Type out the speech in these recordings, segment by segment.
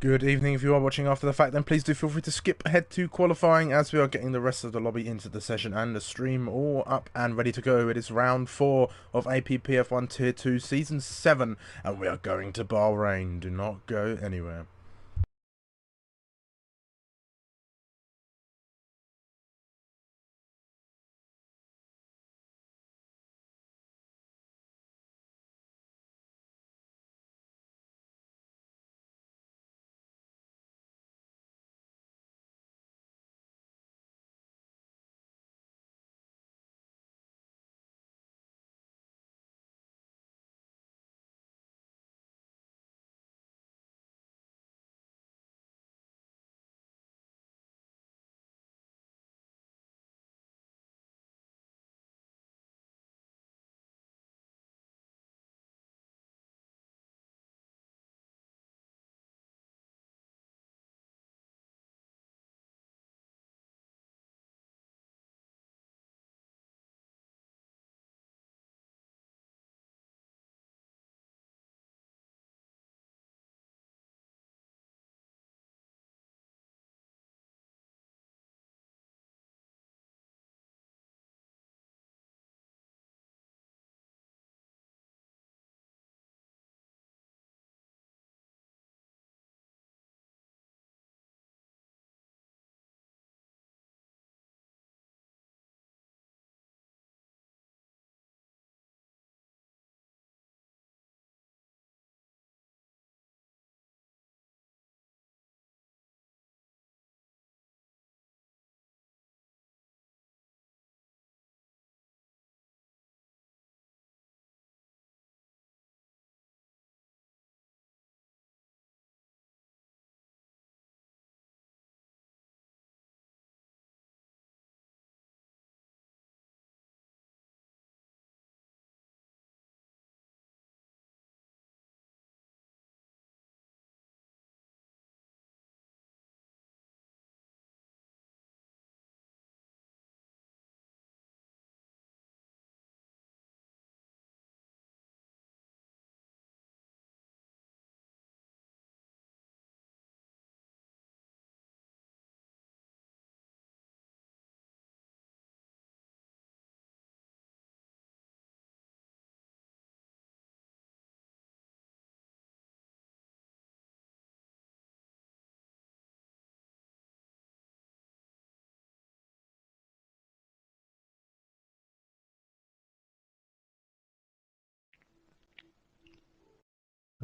Good evening. If you are watching after the fact, then please do feel free to skip ahead to qualifying, as we are getting the rest of the lobby into the session and the stream all up and ready to go. It is round 4 of APPF1 Tier 2 Season 7, and we are going to Bahrain. Do not go anywhere.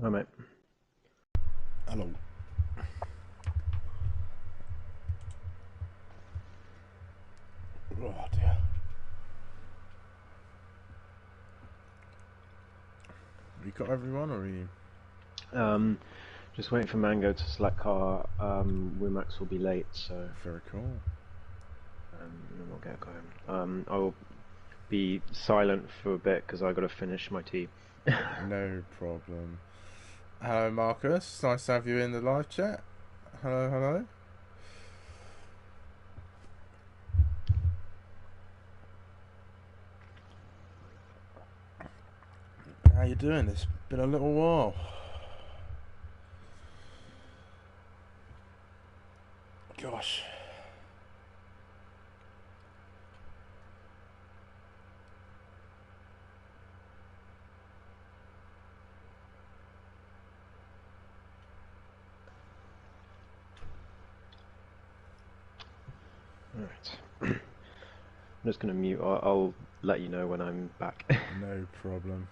Hi, mate. Hello. Oh dear. You got everyone, or are you? Just waiting for Mango to select car. Wimax will be late, so Very cool. then we'll get going. I will be silent for a bit because I got to finish my tea. No problem. Hello, Marcus. Nice to have you in the live chat. Hello, hello. How you doing? It's been a little while. Gosh. Alright. I'm just going to mute. I'll let you know when I'm back. No problem.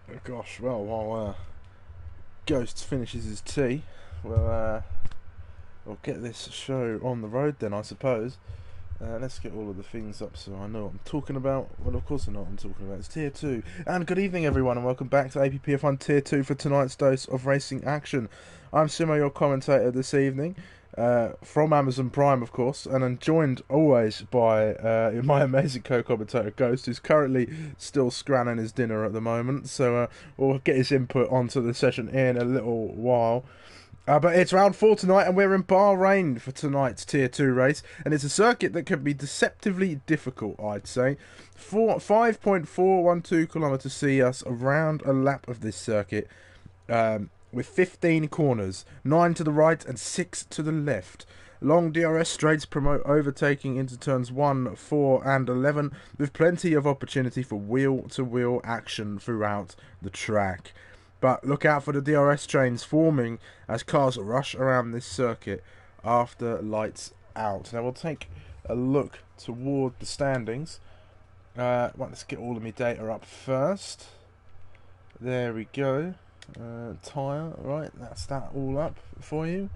Oh gosh, well, while Ghost finishes his tea, we'll get this show on the road then, I suppose. Let's get all of the things up so I know what I'm talking about. Well, of course I know what I'm talking about. It's Tier 2. And good evening, everyone, and welcome back to APPF1 Tier 2 for tonight's dose of racing action. I'm SUMO, your commentator this evening. from Amazon Prime, of course, and I'm joined always by my amazing co-commentator Ghost, who's currently still scranning his dinner at the moment. So we'll get his input onto the session in a little while. But it's round 4 tonight, and we're in Bahrain for tonight's Tier 2 race. And it's a circuit that can be deceptively difficult, I'd say. 5.412 kilometres see us around a lap of this circuit, with 15 corners, 9 to the right and 6 to the left. Long DRS straights promote overtaking into turns 1, 4 and 11, with plenty of opportunity for wheel-to-wheel action throughout the track. But look out for the DRS trains forming as cars rush around this circuit after lights out. Now we'll take a look toward the standings. Let's get all of my data up first. There we go. Tyre, right, that's that all up for you.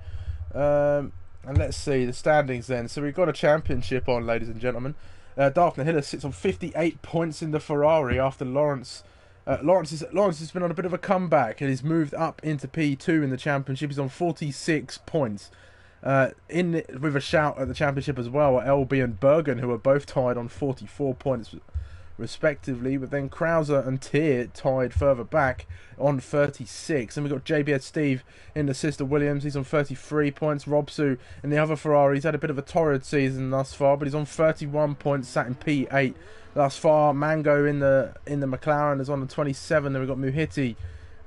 And let's see the standings then. So we've got a championship on, ladies and gentlemen. Daphne Hiller sits on 58 points in the Ferrari after Lawrence has been on a bit of a comeback and he's moved up into P2 in the championship. He's on 46 points. With a shout at the championship as well, LB and Bergen, who are both tied on 44 points respectively, but then Krauser and Tier tied further back on 36, and we've got JBS Steve in the sister Williams. He's on 33 points. Robsu in the other Ferrari, he's had a bit of a torrid season thus far, but he's on 31 points, sat in P8 thus far. Mango in the McLaren is on the 27. Then we've got Muhiti,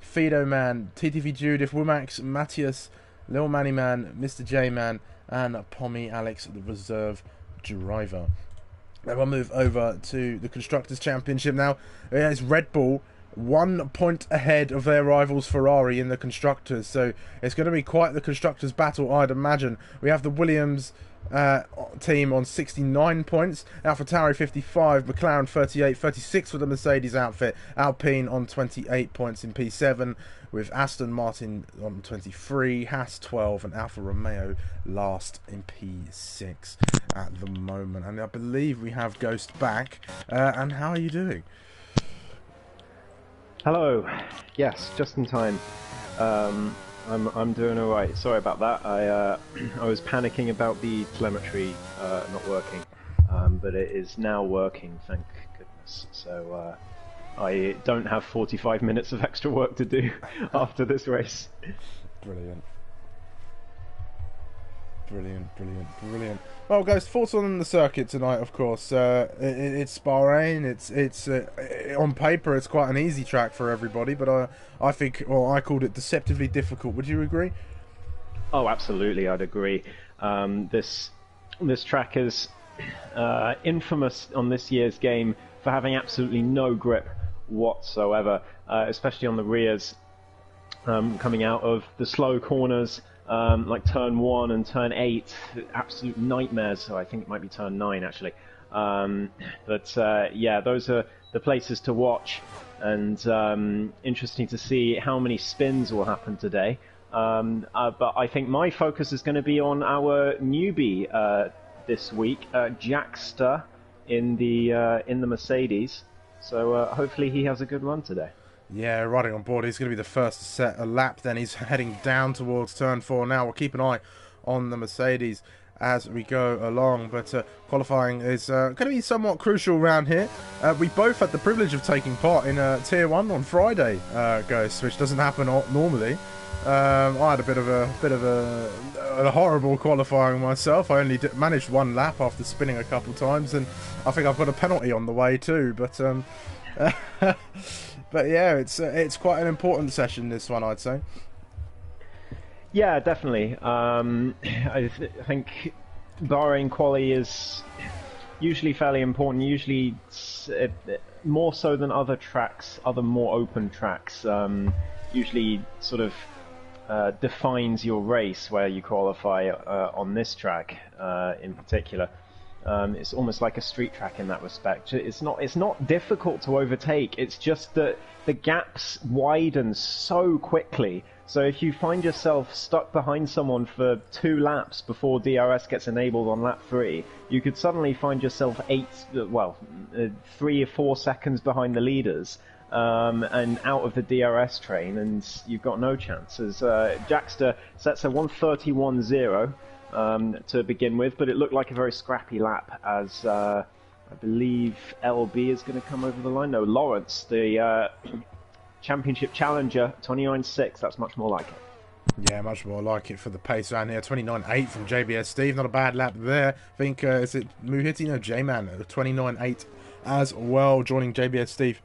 Fido Man, TTV Judith, Womax, Matthias, Lil Manny Man, Mr. J Man, and Pommy Alex, the reserve driver. Now we'll move over to the Constructors' Championship now. It's Red Bull 1 point ahead of their rivals Ferrari in the Constructors, so it's going to be quite the Constructors' battle, I'd imagine. We have the Williams team on 69 points, AlphaTauri 55, McLaren 38, 36 for the Mercedes outfit, Alpine on 28 points in P7, with Aston Martin on 23, Haas 12, and Alfa Romeo last in P6 at the moment. And I believe we have Ghost back. And how are you doing? Hello. Yes, just in time. I'm doing all right. Sorry about that. I was panicking about the telemetry not working, but it is now working. Thank goodness. So I don't have 45 minutes of extra work to do after this race. Brilliant. Brilliant. Well, guys, thoughts on the circuit tonight, of course. It's Bahrain. It's on paper, it's quite an easy track for everybody, but I think, well, I called it deceptively difficult. Would you agree? Oh, absolutely, I'd agree. This track is infamous on this year's game for having absolutely no grip whatsoever, especially on the rears, coming out of the slow corners. Like turn 1 and turn 8, absolute nightmares. So I think it might be turn 9 actually. Yeah, those are the places to watch, and interesting to see how many spins will happen today. But I think my focus is going to be on our newbie this week, Jackster in the Mercedes. So hopefully he has a good run today. Yeah, riding on board. He's going to be the first to set a lap. Then he's heading down towards turn 4 now. We'll keep an eye on the Mercedes as we go along. But qualifying is going to be somewhat crucial around here. We both had the privilege of taking part in Tier 1 on Friday, Ghost, which doesn't happen normally. I had a bit of a horrible qualifying myself. I only managed 1 lap after spinning a couple times, and I think I've got a penalty on the way too. But but yeah, it's quite an important session, this one, I'd say. Yeah, definitely. I think Bahrain quali is usually fairly important, usually more so than other tracks, other more open tracks. Usually sort of defines your race where you qualify on this track in particular. It's almost like a street track in that respect. It's not difficult to overtake. It's just that the gaps widen so quickly. So if you find yourself stuck behind someone for 2 laps before DRS gets enabled on lap 3, you could suddenly find yourself 3 or 4 seconds behind the leaders, and out of the DRS train, and you've got no chances. Jackster sets a 1:31.0. to begin with, but it looked like a very scrappy lap as I believe LB is going to come over the line. No, Lawrence, the championship challenger, 29.6. That's much more like it. Yeah, much more like it for the pace around here. 29.8 from JBS Steve. Not a bad lap there. I think, is it Muhiti? No, J-Man. 29.8 as well, joining JBS Steve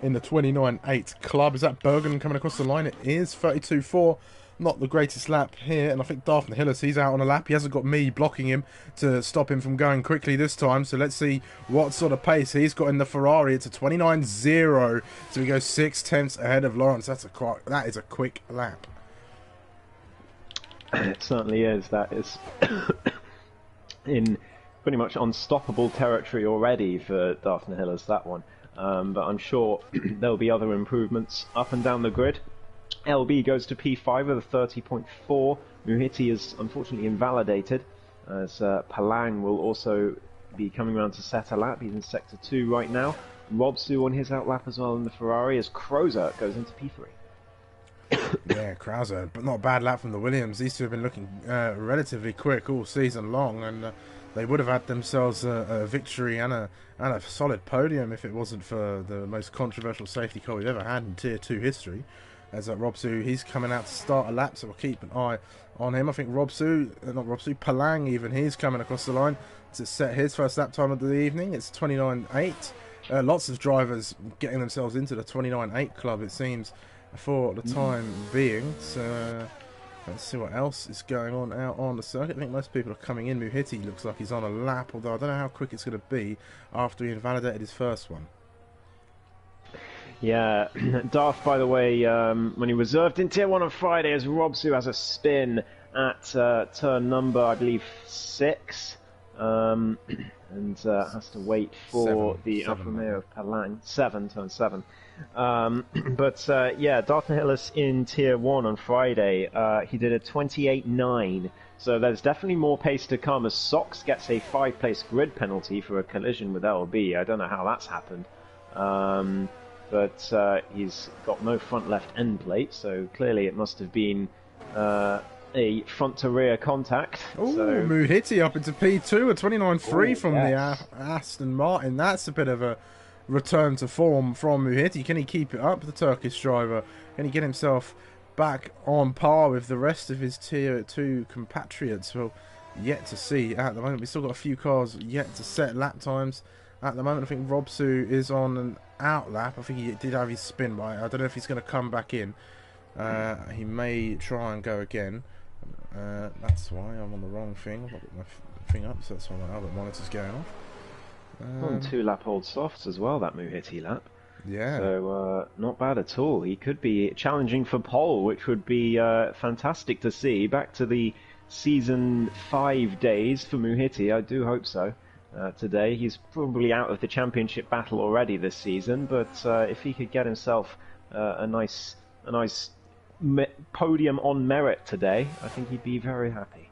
in the 29.8 club. Is that Bergen coming across the line? It is. 32.4. Not the greatest lap here. And I think Daphne Hillis, he's out on a lap. He hasn't got me blocking him to stop him from going quickly this time. So let's see what sort of pace he's got in the Ferrari. It's a 29.0. So he goes 6/10 ahead of Lawrence. That is a quick lap. It certainly is. That is in pretty much unstoppable territory already for Daphne Hillis, that one. But I'm sure there'll be other improvements up and down the grid. LB goes to P5 with a 30.4. Muhiti is unfortunately invalidated, as Palang will also be coming around to set a lap. He's in Sector 2 right now. Robsu on his outlap as well in the Ferrari, as Crozer goes into P3. Yeah, Krauser, but not a bad lap from the Williams. These two have been looking relatively quick all season long, and they would have had themselves a victory and a solid podium if it wasn't for the most controversial safety car we've ever had in Tier 2 history. As Robsu, he's coming out to start a lap, so we'll keep an eye on him. I think Palang even, he's coming across the line to set his first lap time of the evening. It's 29.8. Lots of drivers getting themselves into the 29.8 club, it seems, for the time being. So let's see what else is going on out on the circuit. I think most people are coming in. Muhiti looks like he's on a lap, although I don't know how quick it's going to be after he invalidated his first one. Yeah, Darth, by the way, when he reserved in Tier 1 on Friday, as Robsu has a spin at turn number, I believe, 6, and has to wait for the Alfa Romeo of Palang. Turn 7. Yeah, Darth Hillis in Tier 1 on Friday, he did a 28.9, so there's definitely more pace to come as Sox gets a 5-place grid penalty for a collision with LB. I don't know how that's happened. But he's got no front left end plate, so clearly it must have been a front to rear contact. Oh, so... Muhiti up into P2, a 29.3 from yes. the Aston Martin. That's a bit of a return to form from Muhiti. Can he keep it up, the Turkish driver? Can he get himself back on par with the rest of his Tier 2 compatriots? Well, yet to see at the moment. We've still got a few cars yet to set lap times. At the moment, I think Robsu is on an out lap. I think he did have his spin, but I don't know if he's going to come back in. He may try and go again. That's why I'm on the wrong thing. I've got my thing up, so that's why my other monitor's going off. On 2-lap-old softs as well, that Muhiti lap. Yeah. So, not bad at all. He could be challenging for pole, which would be fantastic to see. Back to the Season 5 days for Muhiti. I do hope so. Today he's probably out of the championship battle already this season, but if he could get himself a nice podium on merit today, I think he'd be very happy.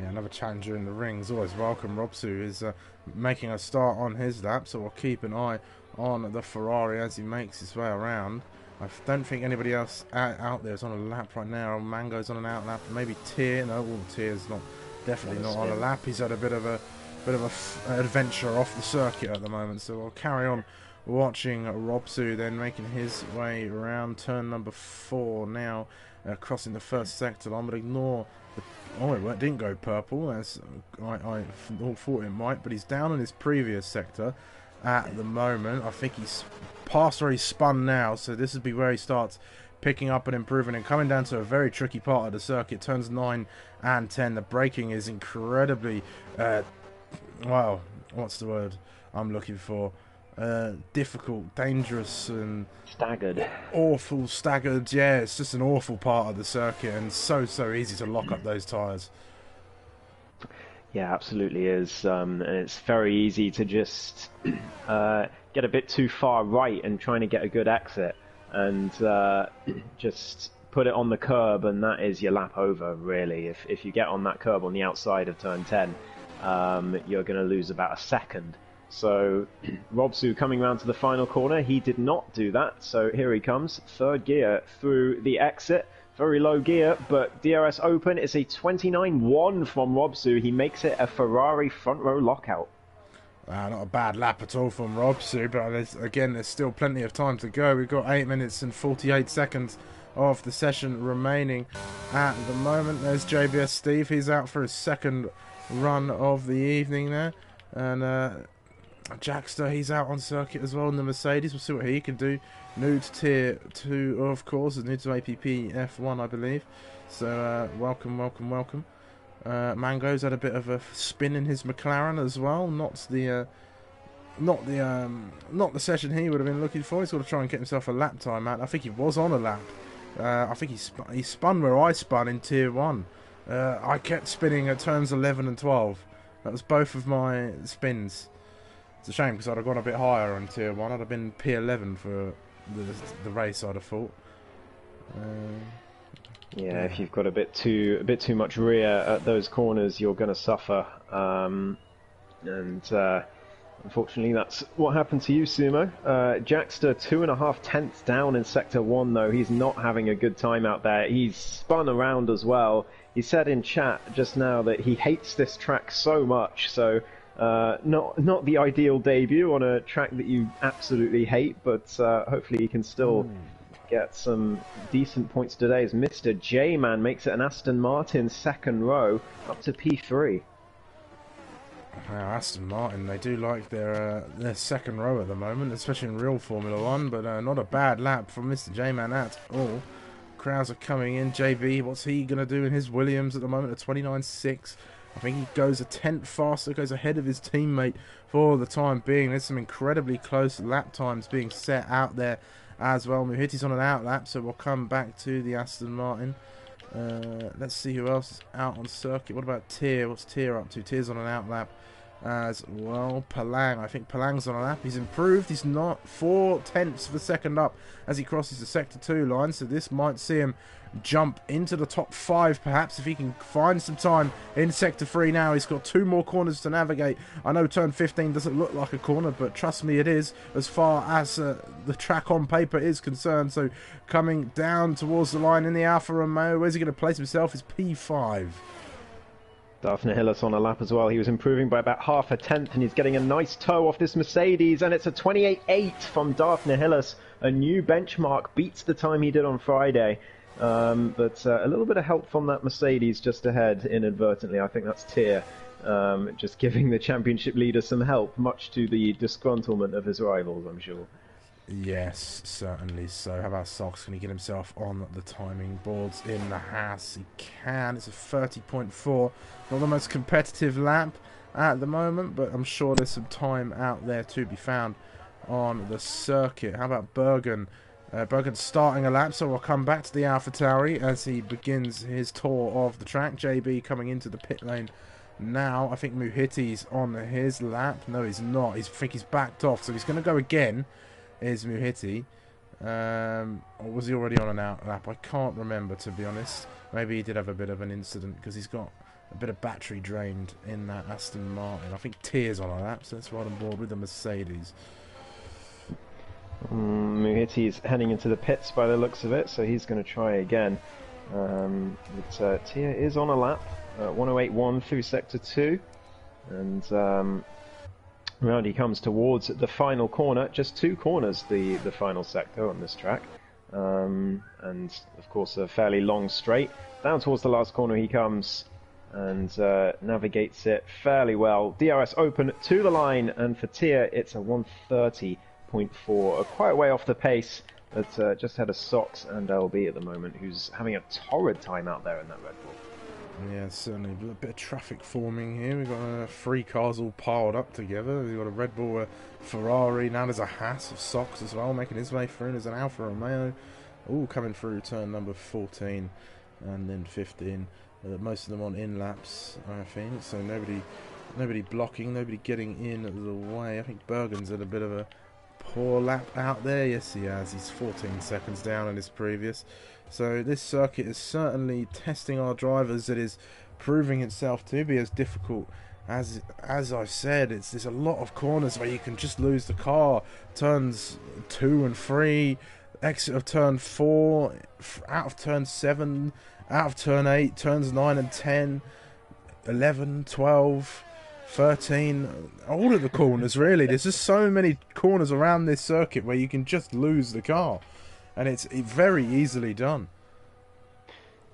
Yeah, another challenger in the rings, always welcome. Robsu is making a start on his lap, so we'll keep an eye on the Ferrari as he makes his way around. I don't think anybody else out there is on a lap right now. Mango's on an out lap, maybe Tier. No, Tier's definitely not on a lap. He's had a bit of an adventure off the circuit at the moment, so we'll carry on watching Robsu then making his way around turn number 4 now, crossing the first sector line, but ignore it didn't go purple as I thought it might, but he's down in his previous sector at the moment. I think he's past where he's spun now, so this would be where he starts picking up and improving and coming down to a very tricky part of the circuit. Turns 9 and 10, the braking is incredibly well, what's the word I'm looking for? Difficult, dangerous, and staggered. Awful, staggered. Yeah, it's just an awful part of the circuit, and so easy to lock up those tyres. Yeah, absolutely is, and it's very easy to just get a bit too far right and trying to get a good exit, and just put it on the curb, and that is your lap over. Really, if you get on that curb on the outside of turn 10. You're going to lose about a second. So Robsu coming round to the final corner, he did not do that, so here he comes, third gear through the exit, very low gear, but DRS open. It's a 29.1 from Robsu. He makes it a Ferrari front row lockout. Not a bad lap at all from Robsu, but there's still plenty of time to go. We've got 8 minutes and 48 seconds of the session remaining at the moment. There's JBS Steve. He's out for his second run of the evening there. And Jackster, he's out on circuit as well in the Mercedes. We'll see what he can do. New to Tier 2, of course. New to APPF1, I believe. So, welcome. Mango's had a bit of a spin in his McLaren as well. Not the session he would have been looking for. He's got to try and get himself a lap time out. I think he was on a lap. I think he spun where I spun in Tier 1. I kept spinning at turns 11 and 12. That was both of my spins. It's a shame because I'd have gone a bit higher on Tier 1. I'd have been P11 for the race, I'd have thought. Yeah, if you've got a bit too much rear at those corners, you're going to suffer. Unfortunately, that's what happened to you, Sumo. Jackster 2.5 tenths down in Sector 1, though. He's not having a good time out there. He's spun around as well. He said in chat just now that he hates this track so much. So not the ideal debut on a track that you absolutely hate, but hopefully he can still get some decent points today as Mr. J-Man makes it an Aston Martin second row up to P3. Wow, Aston Martin, they do like their second row at the moment, especially in real Formula 1, but not a bad lap from Mr. J-Man at all. Crowds are coming in. JB, what's he going to do in his Williams at the moment at 29.6? I think he goes a tenth faster, goes ahead of his teammate for the time being. There's some incredibly close lap times being set out there as well. Muhitti's on an out lap, so we'll come back to the Aston Martin. Let's see who else is out on circuit. What about Tier? What's Tier up to? Tier's on an out lap as well. Palang, I think Palang's on a lap. He's improved. He's not 4 tenths of a second up as he crosses the Sector 2 line, so this might see him jump into the top 5 perhaps if he can find some time in Sector 3 now. He's got 2 more corners to navigate. I know turn 15 doesn't look like a corner, but trust me, it is as far as the track on paper is concerned. So coming down towards the line in the Alfa Romeo, where's he going to place himself? Is P5. Daphne Hillis on a lap as well. He was improving by about half a tenth, and he's getting a nice toe off this Mercedes, and it's a 28.8 from Daphne Hillis. A new benchmark, beats the time he did on Friday. But a little bit of help from that Mercedes just ahead inadvertently. I think that's Tier just giving the championship leader some help, much to the disgruntlement of his rivals, I'm sure. Yes, certainly so. How about Socks? Can he get himself on the timing boards in the Haas? He can. It's a 30.4. Not the most competitive lap at the moment, but I'm sure there's some time out there to be found on the circuit. How about Bergen? Bergen's starting a lap, so we'll come back to the AlphaTauri as he begins his tour of the track. JB coming into the pit lane now. I think Muhitti's on his lap. No, he's not. I think he's backed off, so he's going to go again. Is Muhitti. Or was he already on an out lap? I can't remember, to be honest. Maybe he did have a bit of an incident because he's got a bit of battery drained in that Aston Martin. I think Tier's on a lap, so let's ride on board with the Mercedes. Muhitti's heading into the pits by the looks of it, so he's going to try again. But Tier is on a lap, 108.1 through Sector 2, and round he comes towards the final corner. Just 2 corners, the final sector on this track, and of course a fairly long straight. Down towards the last corner he comes and navigates it fairly well. DRS open to the line, and for Tier it's a 130.4, quite a way off the pace, but just had a Sox and LB at the moment, who's having a torrid time out there in that Red Bull. Yeah, certainly a bit of traffic forming here. We've got 3 cars all piled up together. We've got a Red Bull, a Ferrari, now there's a Haas of Sox as well, making his way through. There's an Alfa Romeo, all coming through turn number 14 and then 15. Most of them on in-laps, I think, so nobody blocking, nobody getting in the way. I think Bergen's had a bit of a poor lap out there. Yes, he has. He's 14 seconds down on his previous. So this circuit is certainly testing our drivers. It is proving itself to be as difficult as I've said. There's a lot of corners where you can just lose the car. Turns 2 and 3, exit of turn 4, out of turn 7, out of turn 8, turns 9 and 10, 11, 12, 13, all of the corners really. There's just so many corners around this circuit where you can just lose the car, and it's very easily done.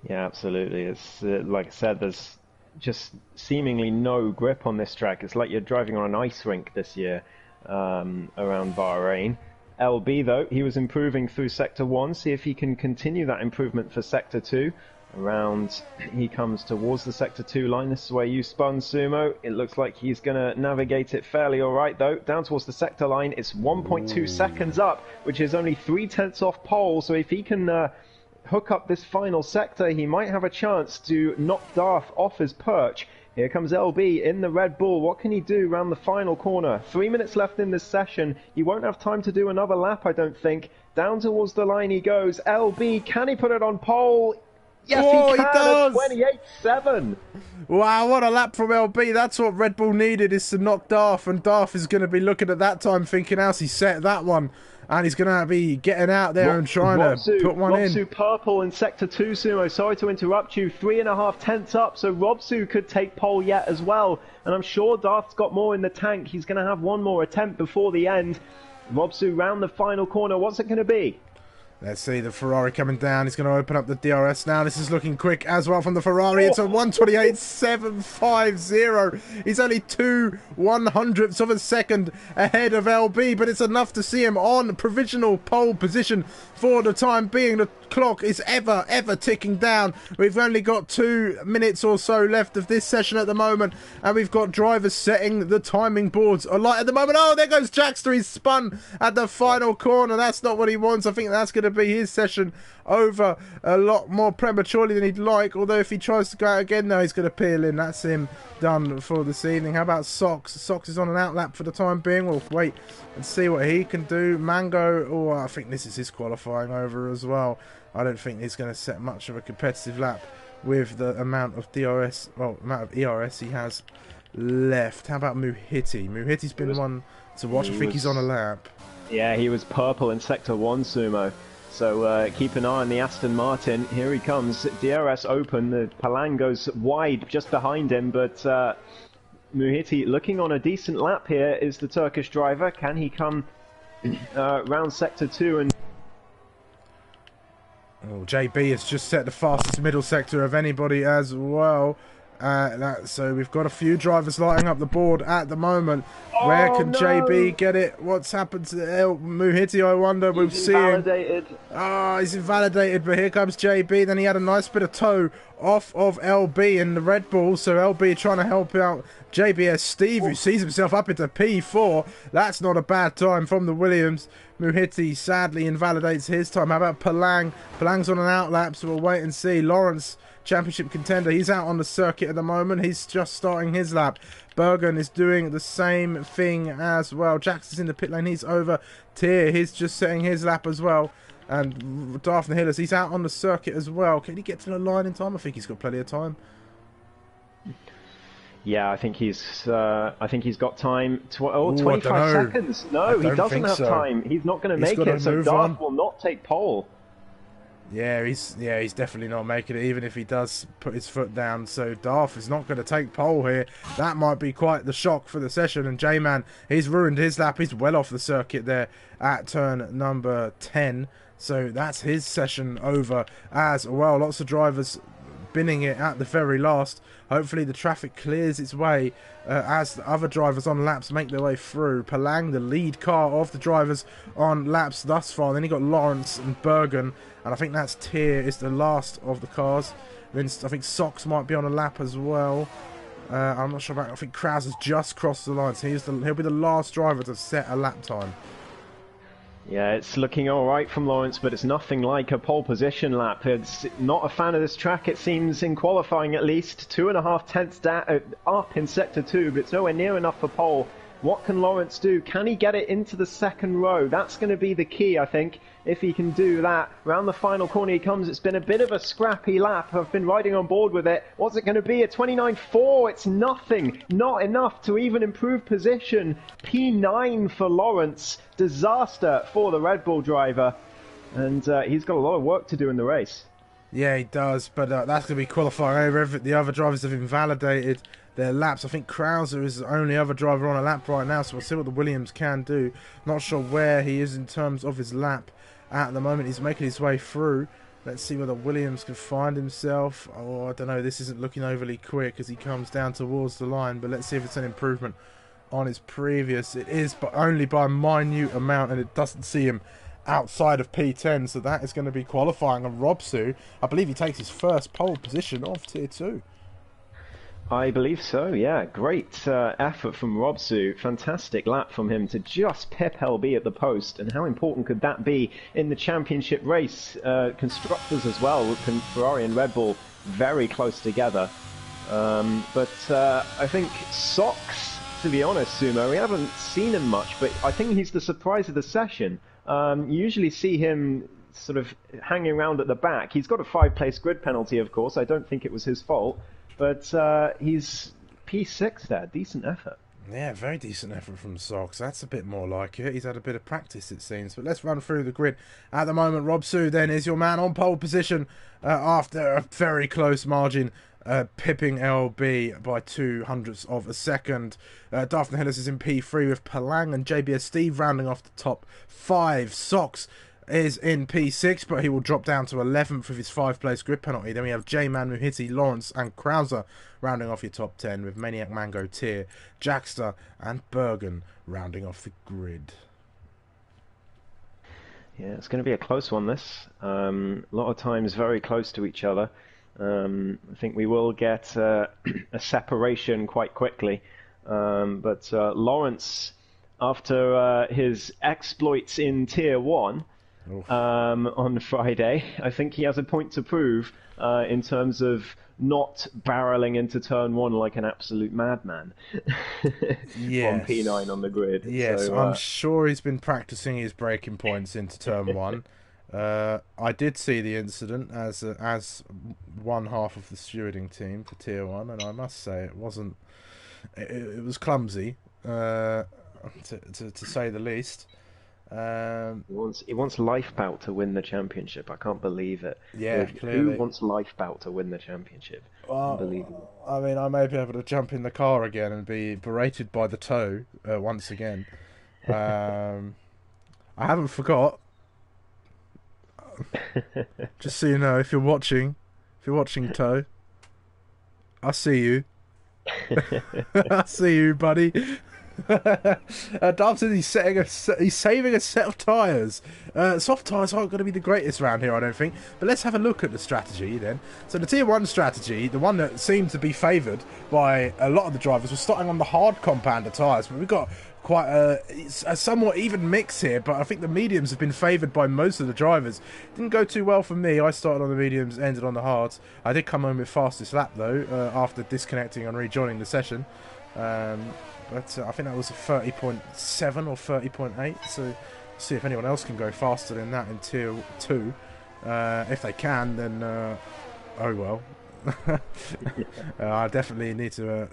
Yeah, absolutely. It's like I said, there's just seemingly no grip on this track. It's like you're driving on an ice rink this year around Bahrain. LB, though, he was improving through Sector 1. See if he can continue that improvement for Sector 2. Around, he comes towards the Sector 2 line. This is where you spun, Sumo. It looks like he's going to navigate it fairly all right, though. Down towards the sector line, it's 1.2 seconds up, which is only 3/10 off pole. So if he can hook up this final sector, he might have a chance to knock Darth off his perch. Here comes LB in the Red Bull. What can he do around the final corner? 3 minutes left in this session. He won't have time to do another lap, I don't think. Down towards the line he goes. LB, can he put it on pole? Yes, he can. He does. 28.7. Wow, what a lap from LB. That's what Red Bull needed, is to knock Darth, and Darth is going to be looking at that time thinking, how's he set that one? And he's going to be getting out there and trying to put one in. Robsu purple in Sector 2, Sumo. Sorry to interrupt you. 3.5 tenths up, so Robsu could take pole yet as well. And I'm sure Darth's got more in the tank. He's going to have one more attempt before the end. Robsu round the final corner. What's it going to be? Let's see the Ferrari coming down. He's going to open up the DRS now. This is looking quick as well from the Ferrari. It's a 1:28.750. He's only 2/100ths of a second ahead of LB, but it's enough to see him on provisional pole position for the time being. The clock is ever ticking down. We've only got 2 minutes or so left of this session at the moment, and we've got drivers setting the timing boards alight at the moment. Oh, there goes Jackster. He's spun at the final corner. That's not what he wants. I think that's going to be his session over a lot more prematurely than he'd like, although if he tries to go out again now, he's going to peel in. That's him done for this evening. How about Sox? Sox is on an outlap for the time being. We'll wait and see what he can do. Mango, oh, I think this is his qualifying over as well. I don't think he's going to set much of a competitive lap with the amount of DRS, well, amount of ERS he has left. How about Muhiti? Muhiti's been one to watch. I think he's on a lap. Yeah, he was purple in Sector 1, Sumo. So keep an eye on the Aston Martin. Here he comes. DRS open. The Palang goes wide just behind him, but Muhiti looking on a decent lap here is the Turkish driver. Can he come round Sector 2 and... Oh, JB has just set the fastest middle sector of anybody as well. So we've got a few drivers lighting up the board at the moment. Oh, where can no. JB get it? What's happened to Muhiti, I wonder? We'll see him. Oh, he's invalidated, but here comes JB. Then he had a nice bit of toe off of LB in the Red Bull, so LB trying to help out JBS Steve, who sees himself up into P4. That's not a bad time from the Williams. Muhiti sadly invalidates his time. How about Palang? Palang's on an outlap, so we'll wait and see. Lawrence, championship contender, he's out on the circuit at the moment. He's just starting his lap. Bergen is doing the same thing as well. Jackson's in the pit lane. He's over tier. He's just setting his lap as well. And Daphne Hillis, he's out on the circuit as well. Can he get to the line in time? I think he's got plenty of time. Yeah, I think he's got time. 25 seconds. No, he doesn't have time. He's not going to make it. So Darth will not take pole. Yeah, he's definitely not making it, even if he does put his foot down. So Darth is not going to take pole here. That might be quite the shock for the session. And J-Man, he's ruined his lap. He's well off the circuit there at turn number 10. So that's his session over as well. Lots of drivers binning it at the very last. Hopefully the traffic clears its way as the other drivers on laps make their way through. Palang, the lead car of the drivers on laps thus far. Then you got Lawrence and Bergen, and I think that's Tier is the last of the cars. Then I think Sox might be on a lap as well. I'm not sure about. I think Krause has just crossed the line, so he'll be the last driver to set a lap time. Yeah, it's looking alright from Lawrence, but it's nothing like a pole position lap. It's not a fan of this track, it seems, in qualifying at least. 2.5 tenths up in Sector 2, but it's nowhere near enough for pole. What can Lawrence do? Can he get it into the second row? That's going to be the key, I think, if he can do that. Round the final corner he comes. It's been a bit of a scrappy lap. I've been riding on board with it. What's it going to be? A 29.4. It's nothing. Not enough to even improve position. P9 for Lawrence. Disaster for the Red Bull driver. and he's got a lot of work to do in the race. Yeah, he does, but that's going to be qualifying over. The other drivers have invalidated their laps. I think Krauser is the only other driver on a lap right now, so we'll see what the Williams can do. Not sure where he is in terms of his lap at the moment. He's making his way through. Let's see whether Williams can find himself. Oh, I don't know. This isn't looking overly quick as he comes down towards the line, but let's see if it's an improvement on his previous. It is, but only by a minute amount, and it doesn't see him outside of P10, so that is going to be qualifying. And Robsu, I believe he takes his first pole position of Tier 2. I believe so, yeah. Great effort from Robsu. Fantastic lap from him to just pip LB at the post. And how important could that be in the championship race? Constructors as well, Ferrari and Red Bull, very close together. But I think Sox, to be honest, Sumo, we haven't seen him much, but I think he's the surprise of the session. You usually see him sort of hanging around at the back. He's got a 5-place grid penalty, of course. I don't think it was his fault. But he's P6 there. Decent effort. Yeah, very decent effort from Sox. That's a bit more like it. He's had a bit of practice, it seems. But let's run through the grid. At the moment, Robsu then is your man on pole position after a very close margin. Pipping LB by 0.02 of a second. Daphne Hillis is in P3 with Palang and JBS Steve rounding off the top 5. Sox is in P6, but he will drop down to 11th with his 5-place grid penalty. Then we have J-Man, Muhiti, Lawrence and Krauser rounding off your top 10 with Maniac Mango, Tier, Jackster and Bergen rounding off the grid. Yeah, it's going to be a close one, this. A lot of times very close to each other. I think we will get a separation quite quickly. But Lawrence, after his exploits in Tier 1, on Friday, I think he has a point to prove in terms of not barreling into turn 1 like an absolute madman. Yes. On P9 on the grid. Yes, so, I'm sure he's been practicing his braking points into turn 1. I did see the incident as one half of the stewarding team for Tier 1, and I must say it wasn't. It was clumsy, to say the least. He wants Lifebout to win the championship. I can't believe it. Yeah, clearly. Who wants Lifebout to win the championship? Unbelievable. I mean, I may be able to jump in the car again and be berated by the toe once again. I haven't forgot. Just so you know, if you're watching Toe, I see you. I see you, buddy. Dobson, he's saving a set of tyres. Soft tyres aren't going to be the greatest round here, I don't think. But let's have a look at the strategy then. So the Tier 1 strategy, the one that seemed to be favoured by a lot of the drivers, was starting on the hard compounder tyres. But we've got quite a somewhat even mix here, but I think the mediums have been favoured by most of the drivers. Didn't go too well for me. I started on the mediums, ended on the hards. I did come home with fastest lap though, after disconnecting and rejoining the session. But I think that was a 30.7 or 30.8, so see if anyone else can go faster than that in Tier 2. If they can, then oh well. I definitely need to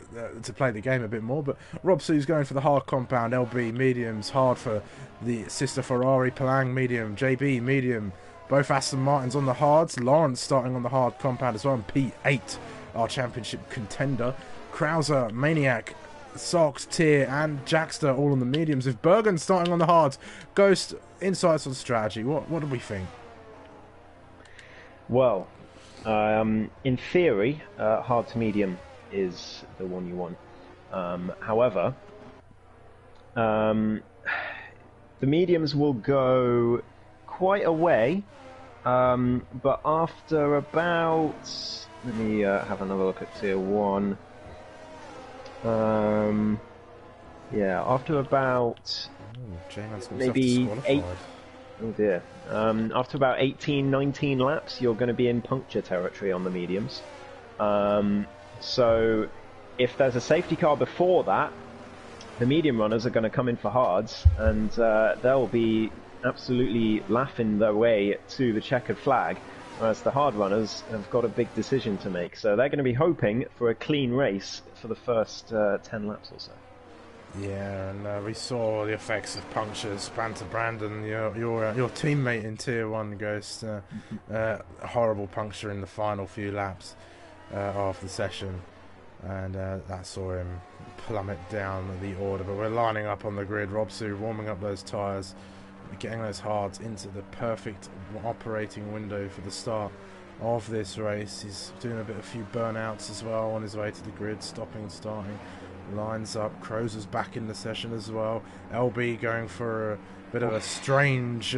play the game a bit more. But Rob Sue's going for the hard compound, LB mediums, hard for the sister Ferrari, Palang medium, JB medium, both Aston Martins on the hards, Lawrence starting on the hard compound as well, and P8, our championship contender, Krauser, Maniac, Sox, Tier and Jackster all on the mediums, with Bergen starting on the hards. Ghost, insights on strategy, what do we think? Well, in theory, hard to medium is the one you want. However, the mediums will go quite a way, but after about... Let me have another look at Tier 1. Yeah, after about maybe 8... Oh dear. After about 18, 19 laps, you're going to be in puncture territory on the mediums. So if there's a safety car before that, the medium runners are going to come in for hards, and they'll be absolutely laughing their way to the checkered flag, whereas the hard runners have got a big decision to make. So they're going to be hoping for a clean race for the first 10 laps or so. Yeah, and we saw the effects of punctures. Banter Brandon, your teammate in Tier 1, Ghost, horrible puncture in the final few laps of the session, and that saw him plummet down the order. But we're lining up on the grid. Robsu warming up those tyres, getting those hards into the perfect operating window for the start of this race. He's doing a few burnouts as well on his way to the grid, stopping and starting. Lines up. Crozer's back in the session as well. LB going for a bit of a strange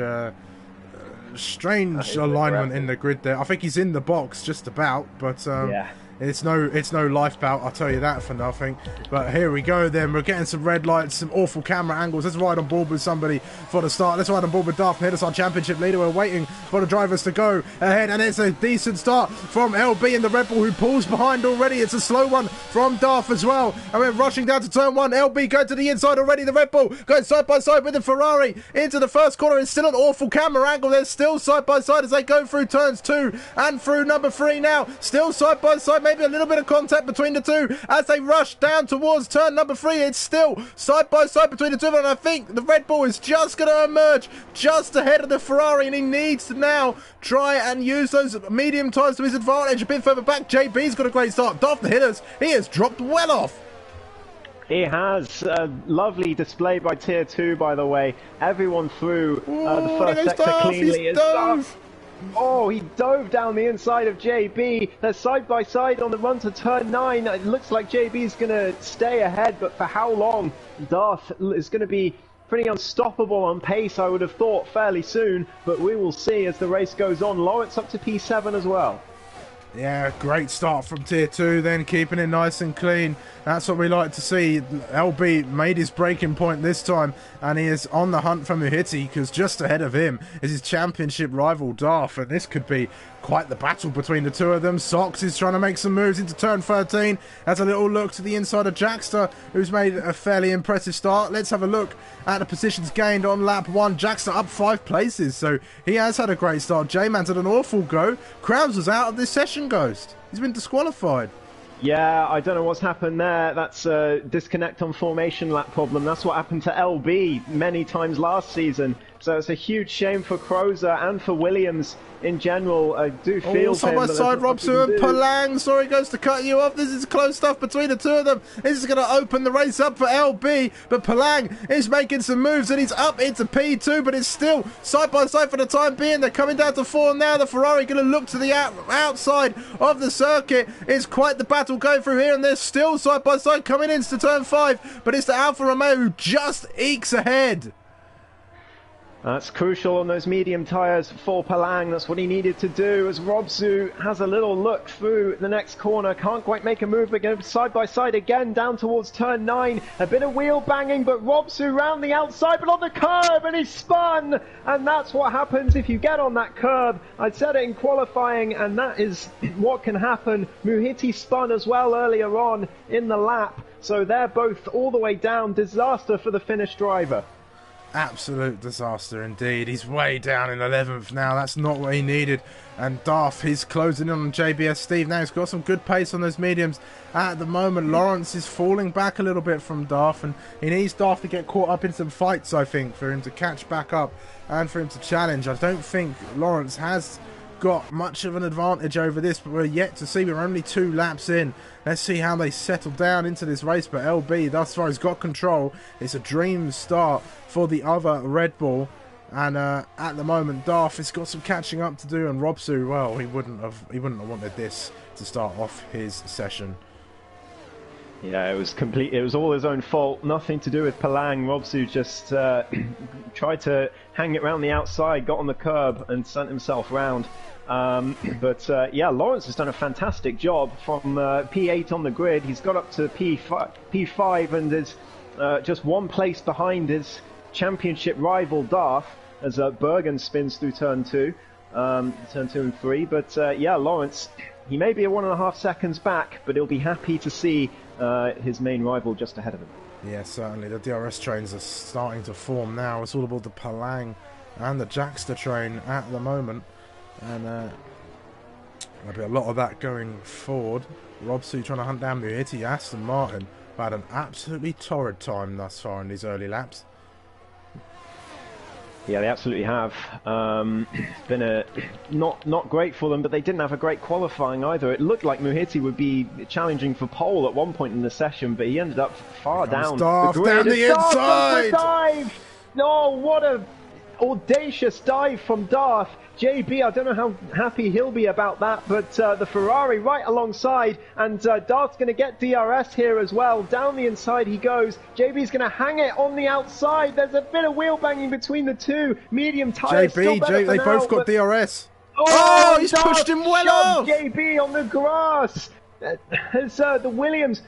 alignment in the grid there. I think he's in the box just about, but yeah. It's no lifeboat, I'll tell you that for nothing. But here we go then. We're getting some red lights, some awful camera angles. Let's ride on board with somebody for the start. Let's ride on board with Darth and hit us our championship leader. We're waiting for the drivers to go ahead, and it's a decent start from LB and the Red Bull, who pulls behind already. It's a slow one from Darth as well. And we're rushing down to turn 1. LB going to the inside already. The Red Bull going side by side with the Ferrari into the first corner. It's still an awful camera angle. They're still side by side as they go through turns 2 and through number 3 now. Still side by side. Maybe a little bit of contact between the two as they rush down towards turn number 3. It's still side by side between the two, and I think the Red Bull is just going to emerge just ahead of the Ferrari, and he needs to now try and use those medium tyres to his advantage. A bit further back, JB's got a great start. Darth the Hitters, he has dropped well off. He has. A lovely display by Tier 2, by the way. Everyone through the first sector cleanly. Oh, he dove down the inside of JB. They're side by side on the run to turn 9. It looks like JB's going to stay ahead, but for how long? Darth is going to be pretty unstoppable on pace, I would have thought, fairly soon. But we will see as the race goes on. Lawrence up to P7 as well. Yeah, great start from Tier 2 then, keeping it nice and clean. That's what we like to see. LB made his breaking point this time, and he is on the hunt for Muhiti, because just ahead of him is his championship rival Darth, and this could be quite the battle between the two of them. Sox is trying to make some moves into turn 13. That's a little look to the inside of Jackster, who's made a fairly impressive start. Let's have a look at the positions gained on lap 1. Jackster up 5 places, so he has had a great start. J-Man's had an awful go. Krause was out of this session, Ghost. He's been disqualified. Yeah, I don't know what's happened there. That's a disconnect on formation lap problem. That's what happened to LB many times last season. So it's a huge shame for Crozer and for Williams in general. I do feel side by side, Robson and Palang. Sorry, Goes to cut you off. This is close stuff between the two of them. This is going to open the race up for LB, but Palang is making some moves and he's up into P2, but it's still side by side for the time being. They're coming down to 4 now. The Ferrari going to look to the outside of the circuit. It's quite the battle going through here, and they're still side by side coming into turn 5, but it's the Alfa Romeo who just ekes ahead. That's crucial on those medium tyres for Palang. That's what he needed to do, as Robsu has a little look through the next corner. Can't quite make a move, but going side by side again down towards turn 9. A bit of wheel banging, but Robsu round the outside, but on the curb, and he spun. And that's what happens if you get on that curb. I'd said it in qualifying, and that is what can happen. Muhiti spun as well earlier on in the lap. So they're both all the way down. Disaster for the Finnish driver. Absolute disaster indeed. He's way down in 11th now. That's not what he needed. And Darth, he's closing in on JBS Steve now. He's got some good pace on those mediums at the moment. Lawrence is falling back a little bit from Darth, and he needs Darth to get caught up in some fights, I think, for him to catch back up and for him to challenge. I don't think Lawrence has got much of an advantage over this, but we're yet to see. We're only 2 laps in. Let's see how they settle down into this race, but LB thus far has got control. It's a dream start for the other Red Bull, and at the moment Darth has got some catching up to do, and Robsu, well, he wouldn't have wanted this to start off his session. Yeah, it was complete. It was all his own fault. Nothing to do with Palang. Robsu just tried to hang it around the outside, got on the curb, and sent himself round. Yeah, Lawrence has done a fantastic job from P8 on the grid. He's got up to P5 and is just 1 place behind his championship rival Darth as Bergen spins through turn 2 and 3. But yeah, Lawrence, he may be a 1.5 seconds back, but he'll be happy to see his main rival just ahead of him. Yeah, certainly. The DRS trains are starting to form now. It's all about the Palang and the Jackster train at the moment. And there'll be a lot of that going forward. Robsu trying to hunt down Muhiti, Aston Martin have had an absolutely torrid time thus far in these early laps. Yeah, they absolutely have. It's been not great for them, but they didn't have a great qualifying either. It looked like Muhiti would be challenging for pole at one point in the session, but he ended up far down the grid. Down the inside! Dive! No, what a audacious dive from Darth. JB, I don't know how happy he'll be about that, but the Ferrari right alongside, and Darth's going to get DRS here as well. Down the inside he goes. JB's going to hang it on the outside. There's a bit of wheel banging between the two. Medium tyres. JB, they both got DRS. Oh, he's pushed him well off. JB on the grass. As the Williams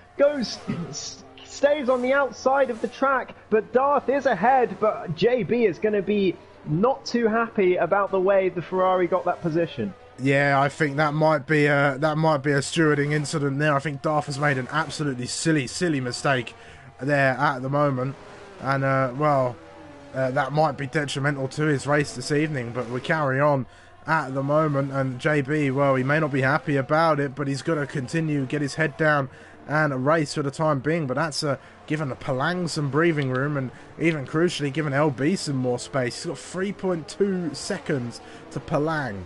stays on the outside of the track, but Darth is ahead, but JB is going to be not too happy about the way the Ferrari got that position. Yeah, I think that might be a stewarding incident there. I think Darth has made an absolutely silly mistake there at the moment, and that might be detrimental to his race this evening. But we carry on at the moment, and JB, well, he may not be happy about it, but he's got to continue, get his head down and race for the time being. But that's given Palang some breathing room, and even crucially given LB some more space. He's got 3.2 seconds to Palang.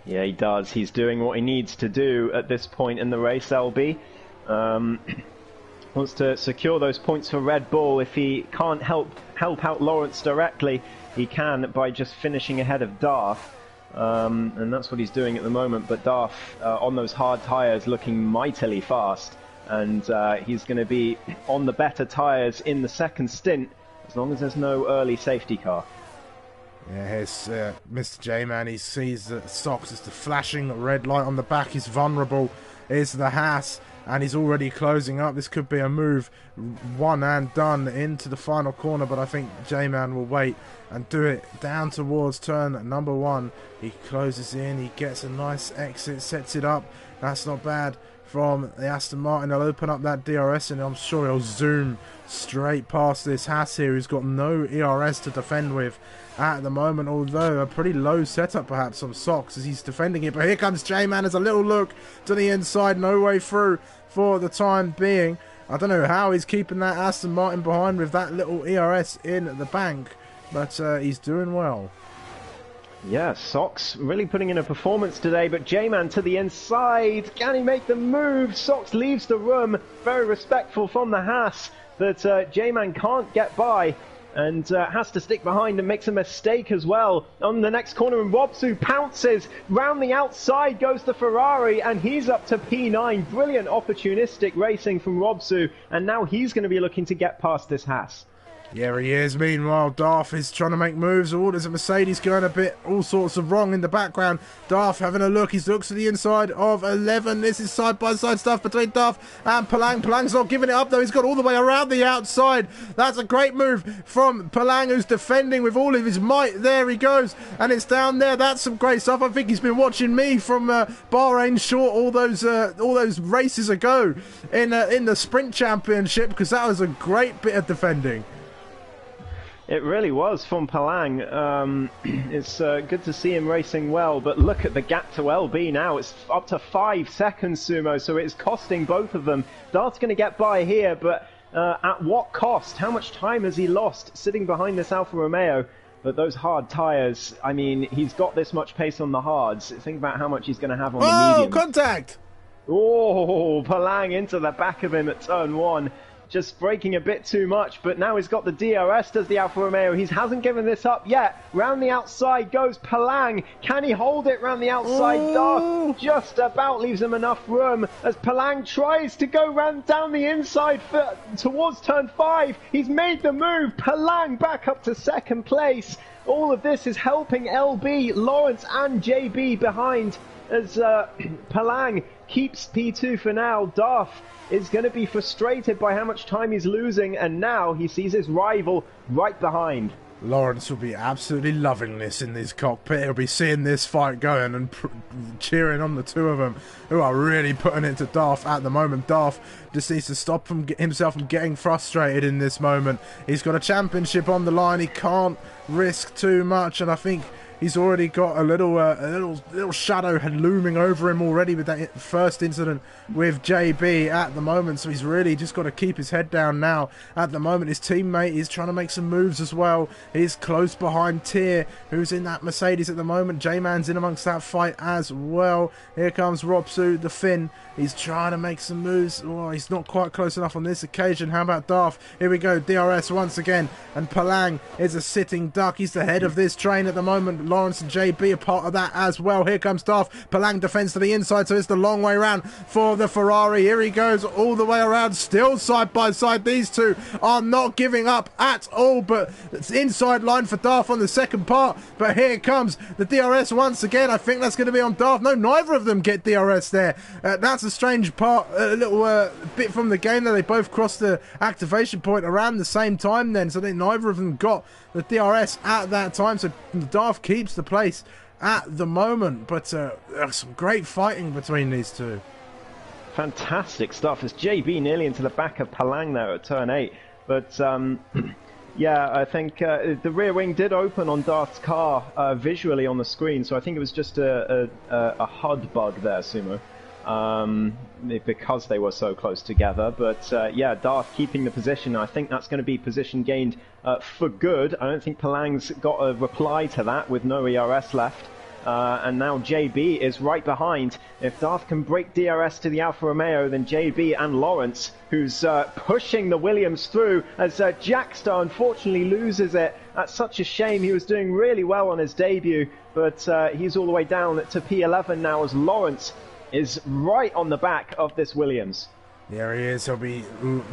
Yeah, he does. He's doing what he needs to do at this point in the race, LB. Wants to secure those points for Red Bull. If he can't help out Lawrence directly, he can by just finishing ahead of Darth. And that's what he's doing at the moment. But Darth, on those hard tyres, looking mightily fast. And he's going to be on the better tyres in the second stint, as long as there's no early safety car. Yeah, here's Mr. J-Man. He sees that Sox is the flashing red light on the back. He's vulnerable. Here's the Haas, and he's already closing up. This could be a move, one and done into the final corner, but I think J-Man will wait and do it down towards turn number 1. He closes in, he gets a nice exit, sets it up. That's not bad from the Aston Martin. They'll open up that DRS, and I'm sure he'll zoom straight past this Haas here, who's got no ERS to defend with at the moment, although a pretty low setup perhaps on Sox as he's defending it. But here comes J-Man as a little look to the inside, no way through for the time being. I don't know how he's keeping that Aston Martin behind with that little ERS in the bank, but he's doing well. Yeah, Sox really putting in a performance today, but J-Man to the inside. Can he make the move? Sox leaves the room. Very respectful from the Haas, but J-Man can't get by and has to stick behind and makes a mistake as well. On the next corner, and Robsu pounces. Round the outside goes the Ferrari, and he's up to P9. Brilliant opportunistic racing from Robsu, and now he's going to be looking to get past this Haas. Yeah, he is. Meanwhile, Darth is trying to make moves. Oh, there's a Mercedes going a bit all sorts of wrong in the background. Darth having a look. He looks to the inside of 11. This is side-by-side stuff between Darth and Palang. Palang's not giving it up, though. He's got all the way around the outside. That's a great move from Palang, who's defending with all of his might. There he goes, and it's down there. That's some great stuff. I think he's been watching me from Bahrain short all those races ago in the Sprint Championship, because that was a great bit of defending. It really was from Palang. It's good to see him racing well, but look at the gap to LB now. It's up to 5 seconds, Sumo, so it's costing both of them. Dart's going to get by here, but at what cost? How much time has he lost sitting behind this Alfa Romeo? But those hard tyres, I mean, he's got this much pace on the hards. Think about how much he's going to have on the mediums. Oh, contact! Oh, Palang into the back of him at turn 1. Just braking a bit too much, but now he's got the DRS, does the Alfa Romeo. He hasn't given this up yet. Round the outside goes Palang. Can he hold it round the outside? Darth just about leaves him enough room as Palang tries to go round down the inside towards turn 5. He's made the move. Palang back up to second place. All of this is helping LB, Lawrence and JB behind as Palang keeps P2 for now. Darth is going to be frustrated by how much time he's losing, and now he sees his rival right behind. Lawrence will be absolutely loving this in his cockpit. He'll be seeing this fight going and cheering on the two of them, who are really putting it to Darth at the moment. Darth just needs to stop himself from getting frustrated in this moment. He's got a championship on the line. He can't risk too much, and I think He's already got a little shadow looming over him already with that first incident with JB at the moment. So he's really just got to keep his head down now. At the moment, his teammate is trying to make some moves as well. He's close behind Tyr, who's in that Mercedes at the moment. J-Man's in amongst that fight as well. Here comes Robsu, the Finn. He's trying to make some moves. Oh, he's not quite close enough on this occasion. How about Darth? Here we go. DRS once again. And Palang is a sitting duck. He's the head of this train at the moment. Lawrence and JB are part of that as well. Here comes Darth. Palang defends to the inside, so it's the long way around for the Ferrari. Here he goes all the way around. Still side by side. These two are not giving up at all, but it's inside line for Darth on the second part. But here comes the DRS once again. I think that's going to be on Darth. No, neither of them get DRS there. That's a strange part, a little bit from the game there. They both crossed the activation point around the same time then, so neither of them got the DRS at that time. So Darth keeps the place at the moment, but some great fighting between these two. Fantastic stuff as JB nearly into the back of Palang there at turn 8. But yeah, I think the rear wing did open on Darth's car visually on the screen, so I think it was just a HUD bug there, Sumo, because they were so close together. But yeah, Darth keeping the position. I think that's going to be position gained for good. I don't think Palang's got a reply to that with no ERS left. And now JB is right behind. If Darth can break DRS to the Alfa Romeo, then JB and Lawrence, who's pushing the Williams through, as Jackster unfortunately loses it. That's such a shame. He was doing really well on his debut, but he's all the way down to P11 now as Lawrence is right on the back of this Williams. There he is. He'll be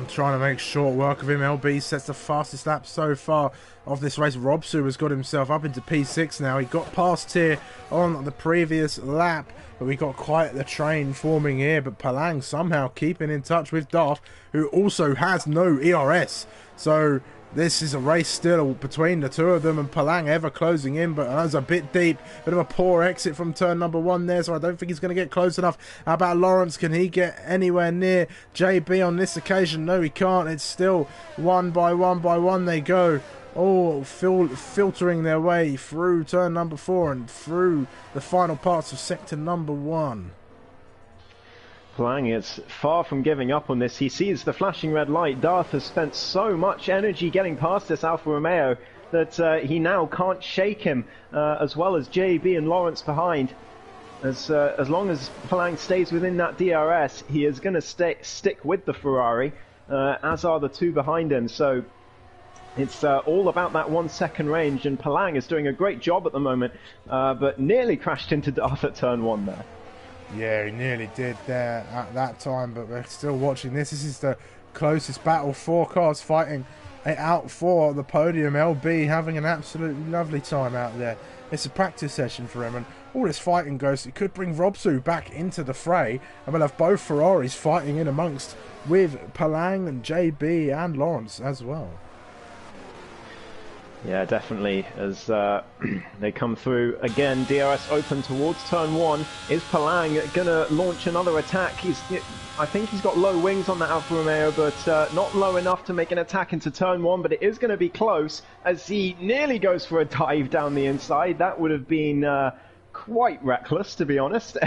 trying to make short work of him. LB sets the fastest lap so far of this race. Robsu has got himself up into P6 now. He got past here on the previous lap, but we got quite the train forming here. But Palang somehow keeping in touch with Darth, who also has no ERS. So this is a race still between the two of them, and Palang ever closing in, but that was a bit deep. Bit of a poor exit from turn number 1 there, so I don't think he's going to get close enough. How about Lawrence? Can he get anywhere near JB on this occasion? No, he can't. It's still one by one they go. Oh, filtering their way through turn number 4 and through the final parts of sector number 1. Palang is far from giving up on this. He sees the flashing red light. Darth has spent so much energy getting past this Alfa Romeo that he now can't shake him, as well as JB and Lawrence behind. As long as Palang stays within that DRS, he is going to stick with the Ferrari, as are the two behind him. So it's all about that 1 second range, and Palang is doing a great job at the moment, but nearly crashed into Darth at turn 1 there. Yeah, he nearly did there at that time, but we're still watching this. This is the closest battle. 4 cars fighting out for the podium. LB having an absolutely lovely time out there. It's a practice session for him, and all this fighting goes, it could bring Robsu back into the fray, and we'll have both Ferraris fighting in amongst with Palang and JB and Lawrence as well. Yeah, definitely, as they come through again. DRS open towards turn 1. Is Palang going to launch another attack? I think he's got low wings on that Alfa Romeo, but not low enough to make an attack into turn 1, but it is going to be close as he nearly goes for a dive down the inside. That would have been quite reckless, to be honest,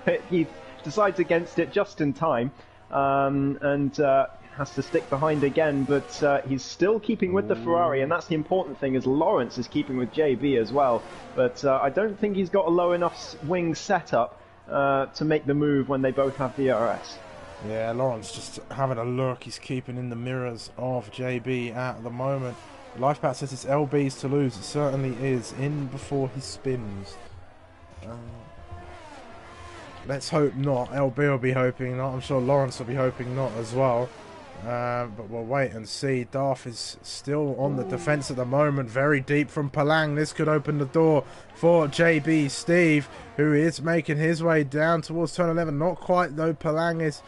but he decides against it just in time, and has to stick behind again, but he's still keeping with the Ferrari, and that's the important thing, is Lawrence is keeping with JB as well, but I don't think he's got a low enough wing setup to make the move when they both have DRS. Yeah, Lawrence just having a look. He's keeping in the mirrors of JB at the moment. Lifepat says it's LB's to lose. It certainly is. In before he spins. Let's hope not. LB will be hoping not. I'm sure Lawrence will be hoping not as well. But we'll wait and see. Darth is still on the defence at the moment. Very deep from Palang. This could open the door for JB Steve, who is making his way down towards turn 11. Not quite though. Palang is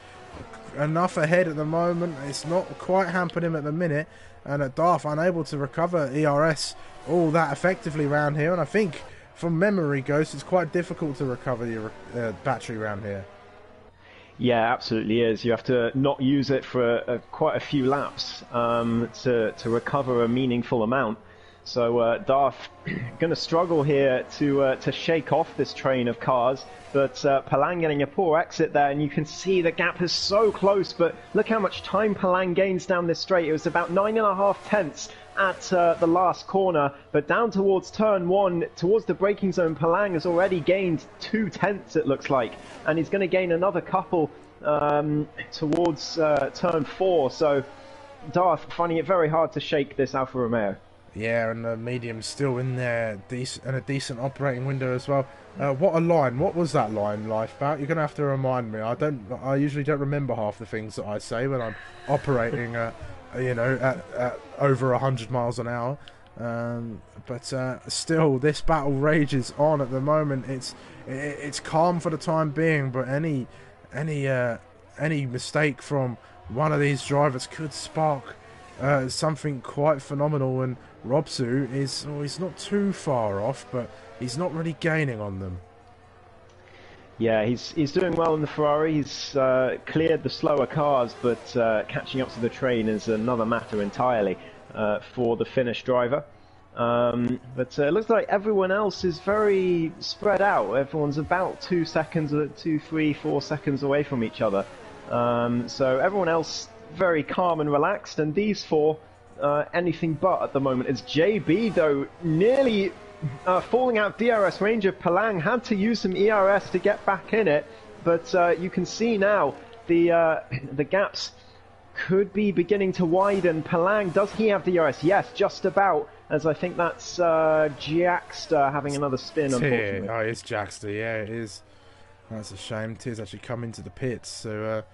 enough ahead at the moment. It's not quite hampered him at the minute. And Darth unable to recover ERS all that effectively round here. And I think from memory, Ghost, it's quite difficult to recover your battery round here. Yeah, absolutely is. You have to not use it for quite a few laps to recover a meaningful amount. So Darth going to struggle here to shake off this train of cars, but Palang getting a poor exit there, and you can see the gap is so close, but look how much time Palang gains down this straight. It was about 9.5 tenths at the last corner, but down towards turn 1, towards the braking zone, Palang has already gained 2 tenths, it looks like, and he's going to gain another couple towards turn 4, so Darth finding it very hard to shake this Alfa Romeo. Yeah, and the medium's still in there, and a decent operating window as well. What a line! What was that line, Lifeboat? You're gonna have to remind me. I usually don't remember half the things that I say when I'm operating, you know, at over 100 miles an hour. But still, this battle rages on at the moment. It's calm for the time being, but any mistake from one of these drivers could spark something quite phenomenal. And Robsu he's not too far off, but he's not really gaining on them. Yeah, he's doing well in the Ferrari. He's cleared the slower cars, but catching up to the train is another matter entirely for the Finnish driver. But it looks like everyone else is very spread out. Everyone's about 2 seconds, 2, 3, 4 seconds away from each other. So everyone else very calm and relaxed, and these four anything but at the moment. It's JB though nearly falling out of DRS range of Palang, had to use some ERS to get back in it, but you can see now the gaps could be beginning to widen. Palang, does he have DRS? Yes, just about, as I think that's Jackster having another spin, unfortunately. Oh, it's Jackster, yeah, it is. That's a shame. Tier's actually come into the pits, so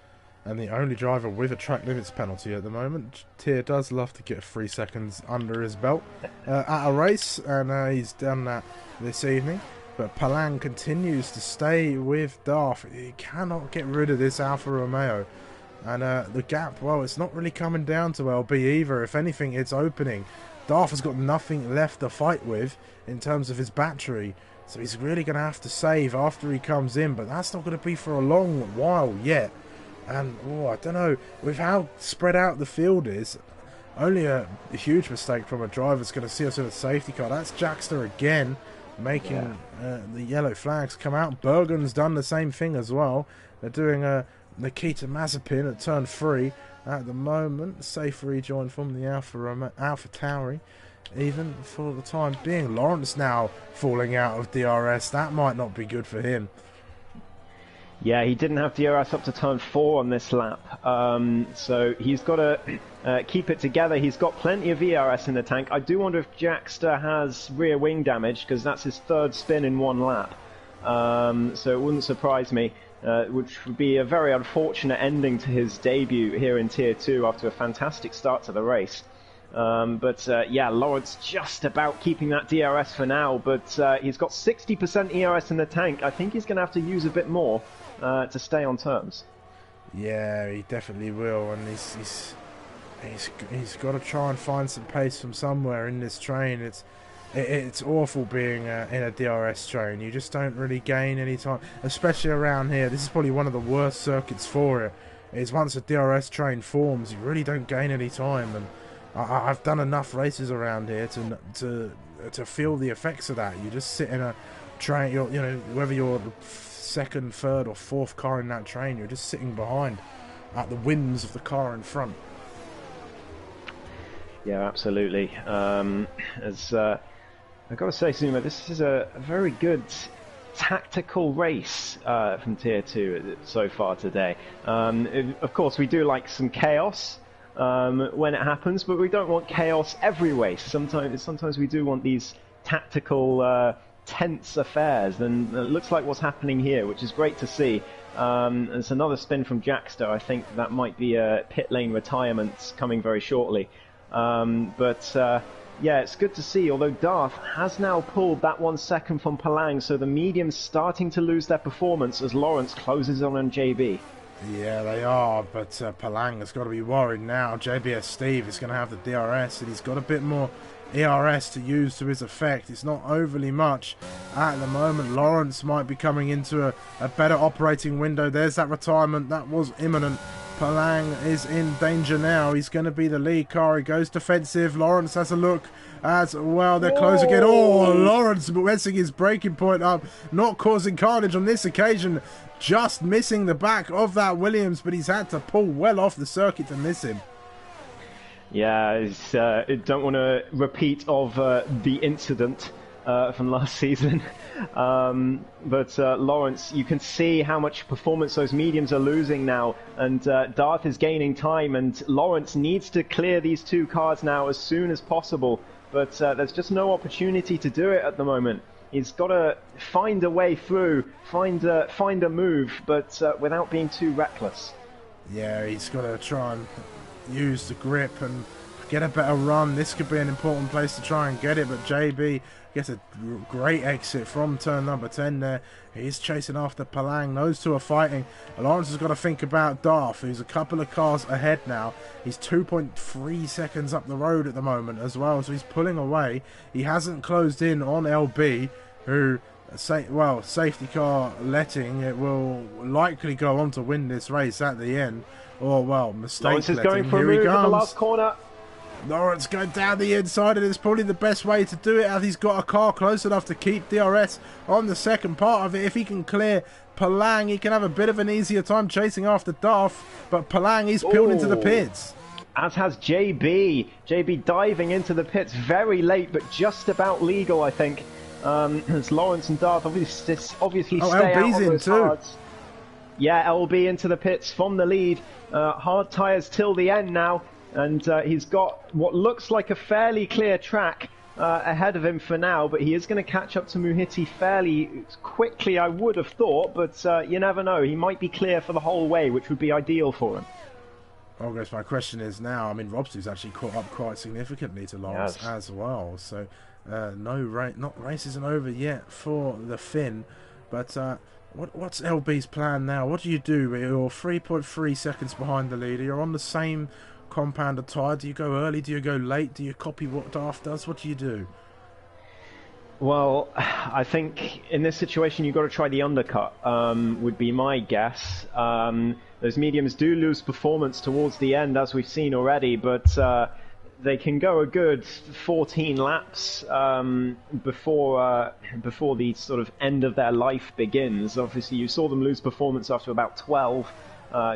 and the only driver with a track limits penalty at the moment. Tier does love to get 3 seconds under his belt at a race, and he's done that this evening. But Palang continues to stay with Darth. He cannot get rid of this Alfa Romeo. And the gap, well, it's not really coming down to LB either. If anything, it's opening. Darth has got nothing left to fight with in terms of his battery. So he's really going to have to save after he comes in. But that's not going to be for a long while yet. And, I don't know, with how spread out the field is, only a huge mistake from a driver is going to see us in a safety car. That's Jackster again, making the yellow flags come out. Bergen's done the same thing as well. They're doing Nikita Mazepin at turn 3 at the moment. Safe rejoin from the Alpha Tauri, even for the time being. Lawrence now falling out of DRS. That might not be good for him. Yeah, he didn't have DRS up to turn 4 on this lap, so he's got to keep it together. He's got plenty of ERS in the tank. I do wonder if Jackster has rear wing damage, because that's his 3rd spin in 1 lap, so it wouldn't surprise me, which would be a very unfortunate ending to his debut here in Tier 2 after a fantastic start to the race. But Lawrence just about keeping that DRS for now, but he's got 60% ERS in the tank. I think he's going to have to use a bit more to stay on terms. Yeah, he definitely will, and he's got to try and find some pace from somewhere in this train. It's awful being in a DRS train. You just don't really gain any time, especially around here. This is probably one of the worst circuits for it. Is once a DRS train forms, you really don't gain any time, and I've done enough races around here to feel the effects of that. You just sit in a train, whether you're the 2nd, 3rd or 4th car in that train, you're just sitting behind at the whims of the car in front. Yeah, absolutely. I've got to say, Sumo, this is a very good tactical race from Tier 2 so far today. Of course, we do like some chaos when it happens, but we don't want chaos every race. Sometimes we do want these tactical, tense affairs, and it looks like what's happening here, which is great to see. There's another spin from Jackster. I think that might be a pit lane retirement coming very shortly. It's good to see, although Darth has now pulled that 1 second from Palang, so the medium's starting to lose their performance as Lawrence closes on JB. Yeah, they are, but Palang has got to be worried now. JBS Steve is going to have the DRS, and he's got a bit more ERS to use to his effect. It's not overly much at the moment. Lawrence might be coming into a better operating window. There's that retirement that was imminent. Palang is in danger now. He's going to be the lead car. He goes defensive. Lawrence has a look as well. They're close again. Oh, Lawrence messing his braking point up, not causing carnage on this occasion, just missing the back of that Williams, but he's had to pull well off the circuit to miss him. Yeah, I don't want to repeat of the incident from last season. But Lawrence, you can see how much performance those mediums are losing now, and Darth is gaining time, and Lawrence needs to clear these two cars now as soon as possible, but there's just no opportunity to do it at the moment. He's got to find a way through, find a move, but without being too reckless. Yeah, he's got to try and use the grip and get a better run. This could be an important place to try and get it, but JB gets a great exit from turn number 10 there. He's chasing after Palang. Those two are fighting. Lawrence has got to think about Darth, who's a couple of cars ahead now. He's 2.3 seconds up the road at the moment as well, so he's pulling away. He hasn't closed in on LB, who, safety car letting, it will likely go on to win this race at the end. Or, well, mistake Lawrence is letting. going for a Here he move in the comes. last corner. Lawrence going down the inside, and it's probably the best way to do it, as he's got a car close enough to keep DRS on the second part of it. If he can clear Palang, he can have a bit of an easier time chasing after Darth, but Palang is peeled into the pits. As has JB. JB diving into the pits very late, but just about legal, I think. As Lawrence and Darth obviously stay out LB's on in those too. hards. Yeah, LB into the pits from the lead. Hard tyres till the end now. And he's got what looks like a fairly clear track ahead of him for now, but he is going to catch up to Muhiti fairly quickly, I would have thought, but you never know. He might be clear for the whole way, which would be ideal for him. I guess my question is now, I mean, Robsu's actually caught up quite significantly to Lawrence as well, so race isn't over yet for the Finn, but what's LB's plan now? What do? You're 3.3 seconds behind the leader, you're on the same compounder tyre. Do you go early? Do you go late? Do you copy what Darth does? What do you do? Well, I think in this situation you've got to try the undercut, would be my guess. Those mediums do lose performance towards the end, as we've seen already, but they can go a good 14 laps before the sort of end of their life begins. Obviously, you saw them lose performance after about 12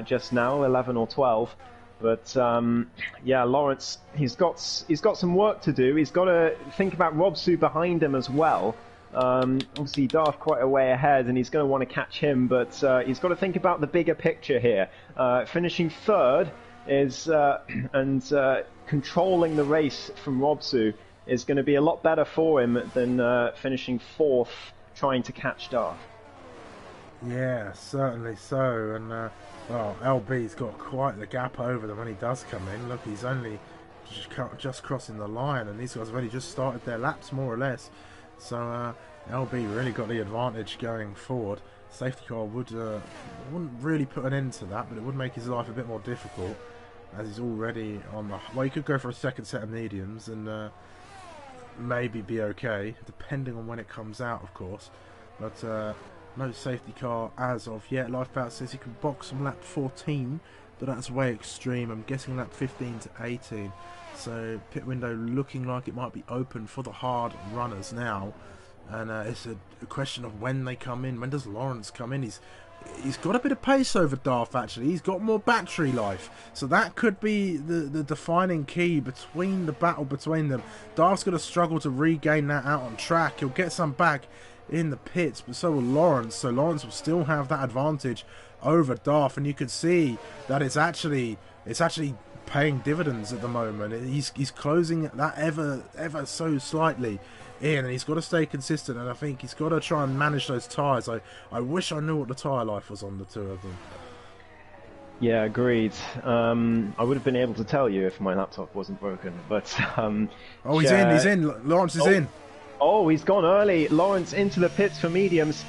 just now, 11 or 12. But yeah, Lawrence, he's got some work to do. He's got to think about Robsu behind him as well. Obviously, Darth quite a way ahead, and he's going to want to catch him. But he's got to think about the bigger picture here. Finishing third is controlling the race from Robsu is going to be a lot better for him than finishing fourth, trying to catch Darth. Yeah, certainly so. And well, LB's got quite the gap over them when he does come in. Look, he's only just crossing the line, and these guys have only just started their laps, more or less. So LB really got the advantage going forward. Safety car wouldn't really put an end to that, but it would make his life a bit more difficult, as he's already on the... Well, he could go for a second set of mediums and maybe be okay, depending on when it comes out, of course. But no safety car as of yet. Lifeboat says he can box from lap 14, but that's way extreme. I'm guessing lap 15 to 18. So pit window looking like it might be open for the hard runners now. And it's a question of when they come in. When does Lawrence come in? He's got a bit of pace over Darth, actually. He's got more battery life. So that could be the defining key between the battle between them. Darth's going to struggle to regain that out on track. He'll get some back in the pits, but so will Lawrence. So Lawrence will still have that advantage over Darth, and you can see that it's actually paying dividends at the moment. He's closing that ever so slightly in, and he's got to stay consistent, and I think he's got to try and manage those tyres. I wish I knew what the tyre life was on the two of them. Yeah, agreed. I would have been able to tell you if my laptop wasn't broken, but oh, he's in. Lawrence is in. Oh, he's gone early. Lawrence into the pits for mediums.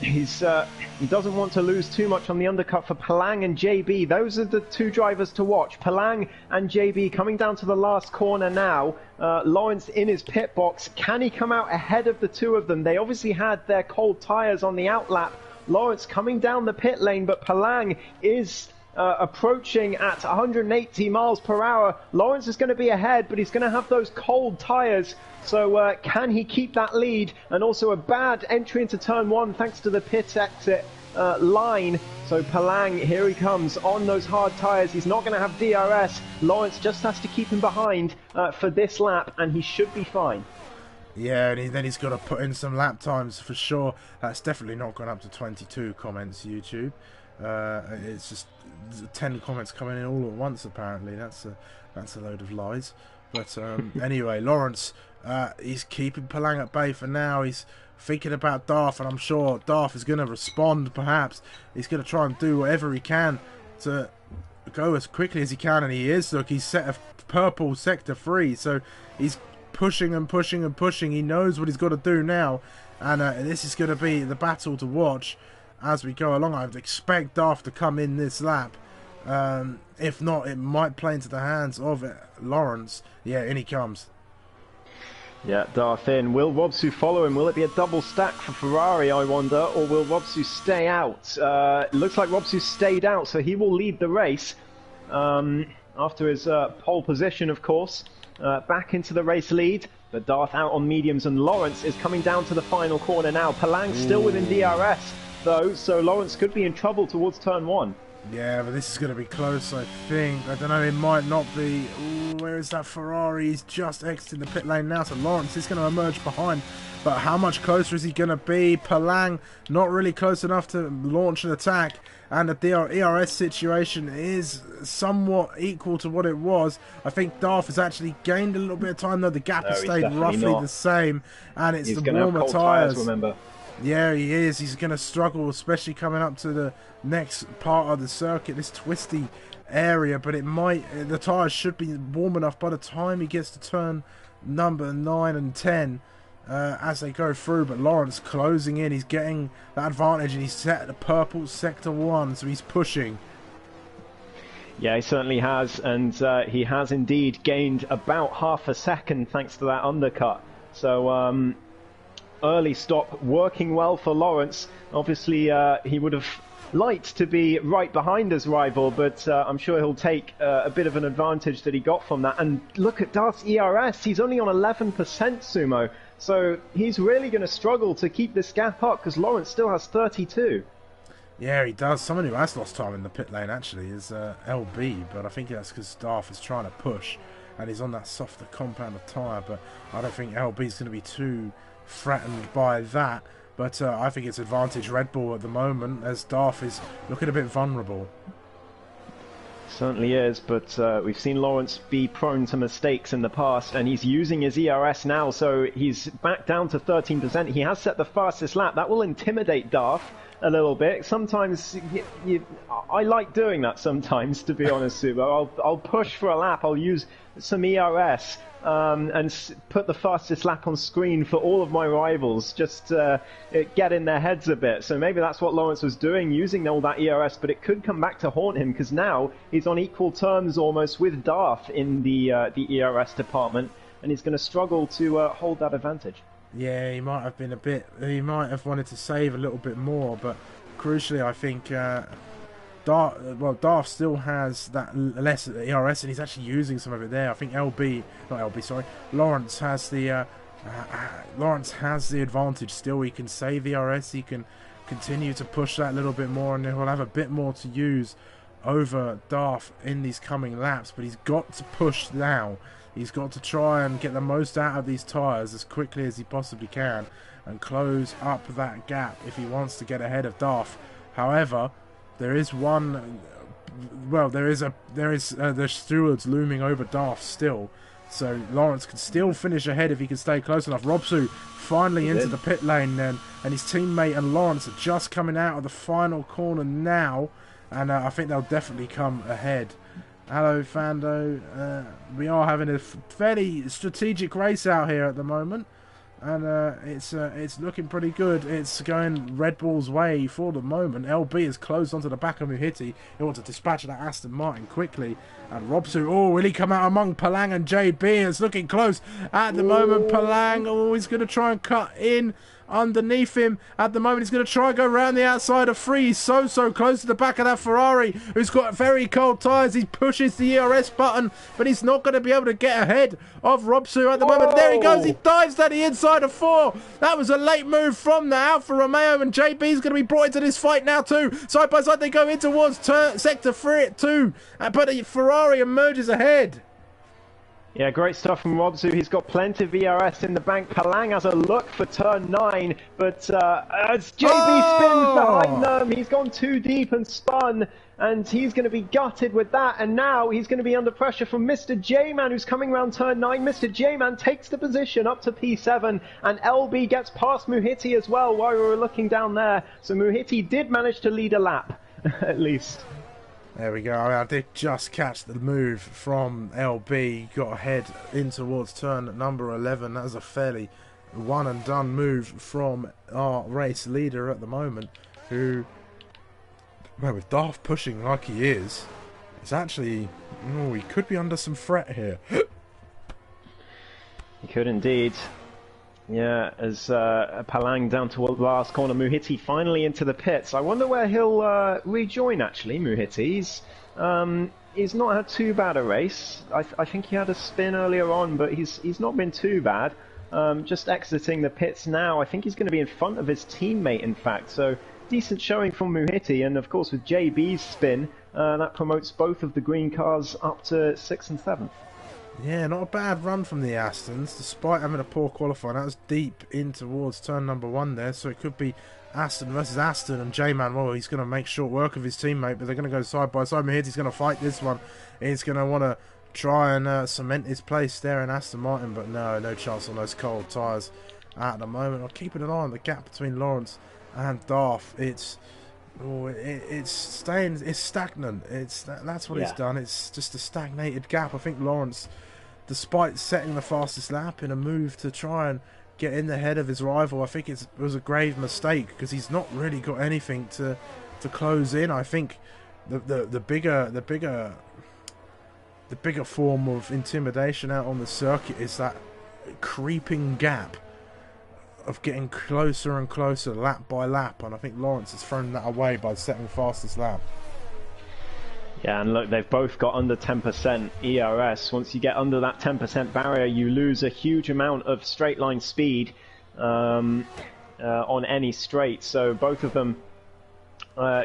He doesn't want to lose too much on the undercut for Palang and JB. Those are the two drivers to watch. Palang and JB coming down to the last corner now. Lawrence in his pit box. Can he come out ahead of the two of them? They obviously had their cold tyres on the outlap. Lawrence coming down the pit lane, but Palang is approaching at 180 miles per hour. Lawrence is going to be ahead, but he's going to have those cold tyres. So can he keep that lead? And also a bad entry into turn 1 thanks to the pit exit line. So Palang, here he comes on those hard tyres. He's not going to have DRS. Lawrence just has to keep him behind for this lap, and he should be fine. Yeah, and then he's got to put in some lap times for sure. That's definitely not gone up to 22 comments, YouTube. It's just 10 comments coming in all at once, apparently. That's a load of lies. But anyway, Lawrence, he's keeping Palang at bay for now. He's thinking about Darth, and I'm sure Darth is going to respond, perhaps. He's going to try and do whatever he can to go as quickly as he can, and he is. Look, he's set a purple sector free, so he's pushing and pushing and pushing. He knows what he's got to do now, and this is going to be the battle to watch as we go along. I would expect Darth to come in this lap. If not, it might play into the hands of Lawrence. Yeah, in he comes. Yeah, Darth in. Will Robsu follow him? Will it be a double stack for Ferrari, I wonder, or will Robsu stay out? It looks like Robsu stayed out, so he will lead the race after his pole position, of course. Back into the race lead, but Darth out on mediums, and Lawrence is coming down to the final corner now. Palang still within DRS, though, so Lawrence could be in trouble towards turn 1. Yeah, but this is going to be close, I think. I don't know, it might not be. Ooh, where is that Ferrari? He's just exiting the pit lane now, so Lawrence is going to emerge behind. But how much closer is he going to be? Palang not really close enough to launch an attack. And the ERS situation is somewhat equal to what it was. I think Darth has actually gained a little bit of time, though. The gap has stayed roughly the same. And it's the warmer tyres. Remember. Yeah, he is. He's going to struggle, especially coming up to the next part of the circuit, this twisty area. But it might, the tyres should be warm enough by the time he gets to turn number 9 and 10 as they go through. But Lawrence closing in. He's getting that advantage, and he's set at the purple sector 1, so he's pushing. Yeah, he certainly has, and he has indeed gained about half a second thanks to that undercut. So early stop working well for Lawrence. Obviously, he would have liked to be right behind his rival, but I'm sure he'll take a bit of an advantage that he got from that. And look at Darth's ERS. He's only on 11%, Sumo. So he's really going to struggle to keep this gap up because Lawrence still has 32. Yeah, he does. Someone who has lost time in the pit lane, actually, is LB, but I think that's because Darth is trying to push, and he's on that softer compound tyre, but I don't think LB is going to be too threatened by that. But I think it's advantage Red Bull at the moment, as Darth is looking a bit vulnerable. Certainly is, but we've seen Lawrence be prone to mistakes in the past, and he's using his ERS now, so he's back down to 13%. He has set the fastest lap. That will intimidate Darth a little bit. Sometimes I like doing that sometimes, to be honest, Subo. I'll push for a lap. I'll use some ERS and put the fastest lap on screen for all of my rivals, just get in their heads a bit. So maybe that's what Lawrence was doing, using all that ERS, but it could come back to haunt him because now he's on equal terms almost with Darth in the ERS department, and he's going to struggle to hold that advantage. Yeah, he might have been a bit. He might have wanted to save a little bit more, but crucially, I think Darth still has that less ERS, and he's actually using some of it there. I think Lawrence has the advantage still. He can save ERS. He can continue to push that a little bit more, and he'll have a bit more to use over Darth in these coming laps. But he's got to push now. He's got to try and get the most out of these tyres as quickly as he possibly can and close up that gap if he wants to get ahead of Darth. However, there is one. Well, there is the stewards looming over Darth still, so Lawrence can still finish ahead if he can stay close enough. Robsu finally into the pit lane then, and his teammate and Lawrence are just coming out of the final corner now, and I think they'll definitely come ahead. Hello, Fando. We are having a fairly strategic race out here at the moment, and it's looking pretty good. It's going Red Bull's way for the moment. LB is closed onto the back of Muhiti. He wants to dispatch that Aston Martin quickly. And Robsu, will he come out among Palang and JB? It's looking close at the moment. Palang, he's going to try and cut in. underneath him at the moment. He's going to try and go around the outside of 3. He's so close to the back of that Ferrari, who's got very cold tyres. He pushes the ERS button, but he's not going to be able to get ahead of Robsu at the moment. There he goes. He dives down the inside of 4. That was a late move from the Alfa Romeo, and JB's going to be brought into this fight now too. Side by side they go in towards sector 3 at 2, but Ferrari emerges ahead. Yeah, great stuff from Robsu. He's got plenty of ERS in the bank. Palang has a look for turn 9, but as JB spins behind them, he's gone too deep and spun, and he's going to be gutted with that. And now he's going to be under pressure from Mr. J-Man, who's coming around turn 9. Mr. J-Man takes the position up to P7, and LB gets past Muhiti as well while we were looking down there. So Muhiti did manage to lead a lap, at least. There we go. I did just catch the move from LB. Got ahead in towards turn number 11. That was a fairly one and done move from our race leader at the moment, who, well, with Darth pushing like he is, it's actually, oh, he could be under some threat here. He could indeed. Yeah, as Palang down to the last corner, Muhiti finally into the pits. I wonder where he'll rejoin, actually, Muhiti. He's not had too bad a race. I think he had a spin earlier on, but he's not been too bad. Just exiting the pits now. I think he's going to be in front of his teammate, in fact. So, decent showing from Muhiti, and of course with JB's spin, that promotes both of the green cars up to 6th and 7th. Yeah, not a bad run from the Astons, despite having a poor qualifying. That was deep in towards turn number 1 there, so it could be Aston versus Aston, and J-Man, well, he's going to make short work of his teammate, but they're going to go side by side. Mahiti's going to fight this one. He's going to want to try and cement his place there in Aston Martin, but no chance on those cold tyres at the moment. I'm keeping an eye on the gap between Lawrence and Darth. It's stagnant. That's what it's done. It's just a stagnated gap. I think Lawrence, despite setting the fastest lap in a move to try and get in the head of his rival, I think it was a grave mistake, because he's not really got anything to close in. I think the bigger form of intimidation out on the circuit is that creeping gap of getting closer and closer lap by lap, and I think Lawrence has thrown that away by setting fastest lap. Yeah, and look, they've both got under 10% ERS. Once you get under that 10% barrier, you lose a huge amount of straight line speed on any straight. So both of them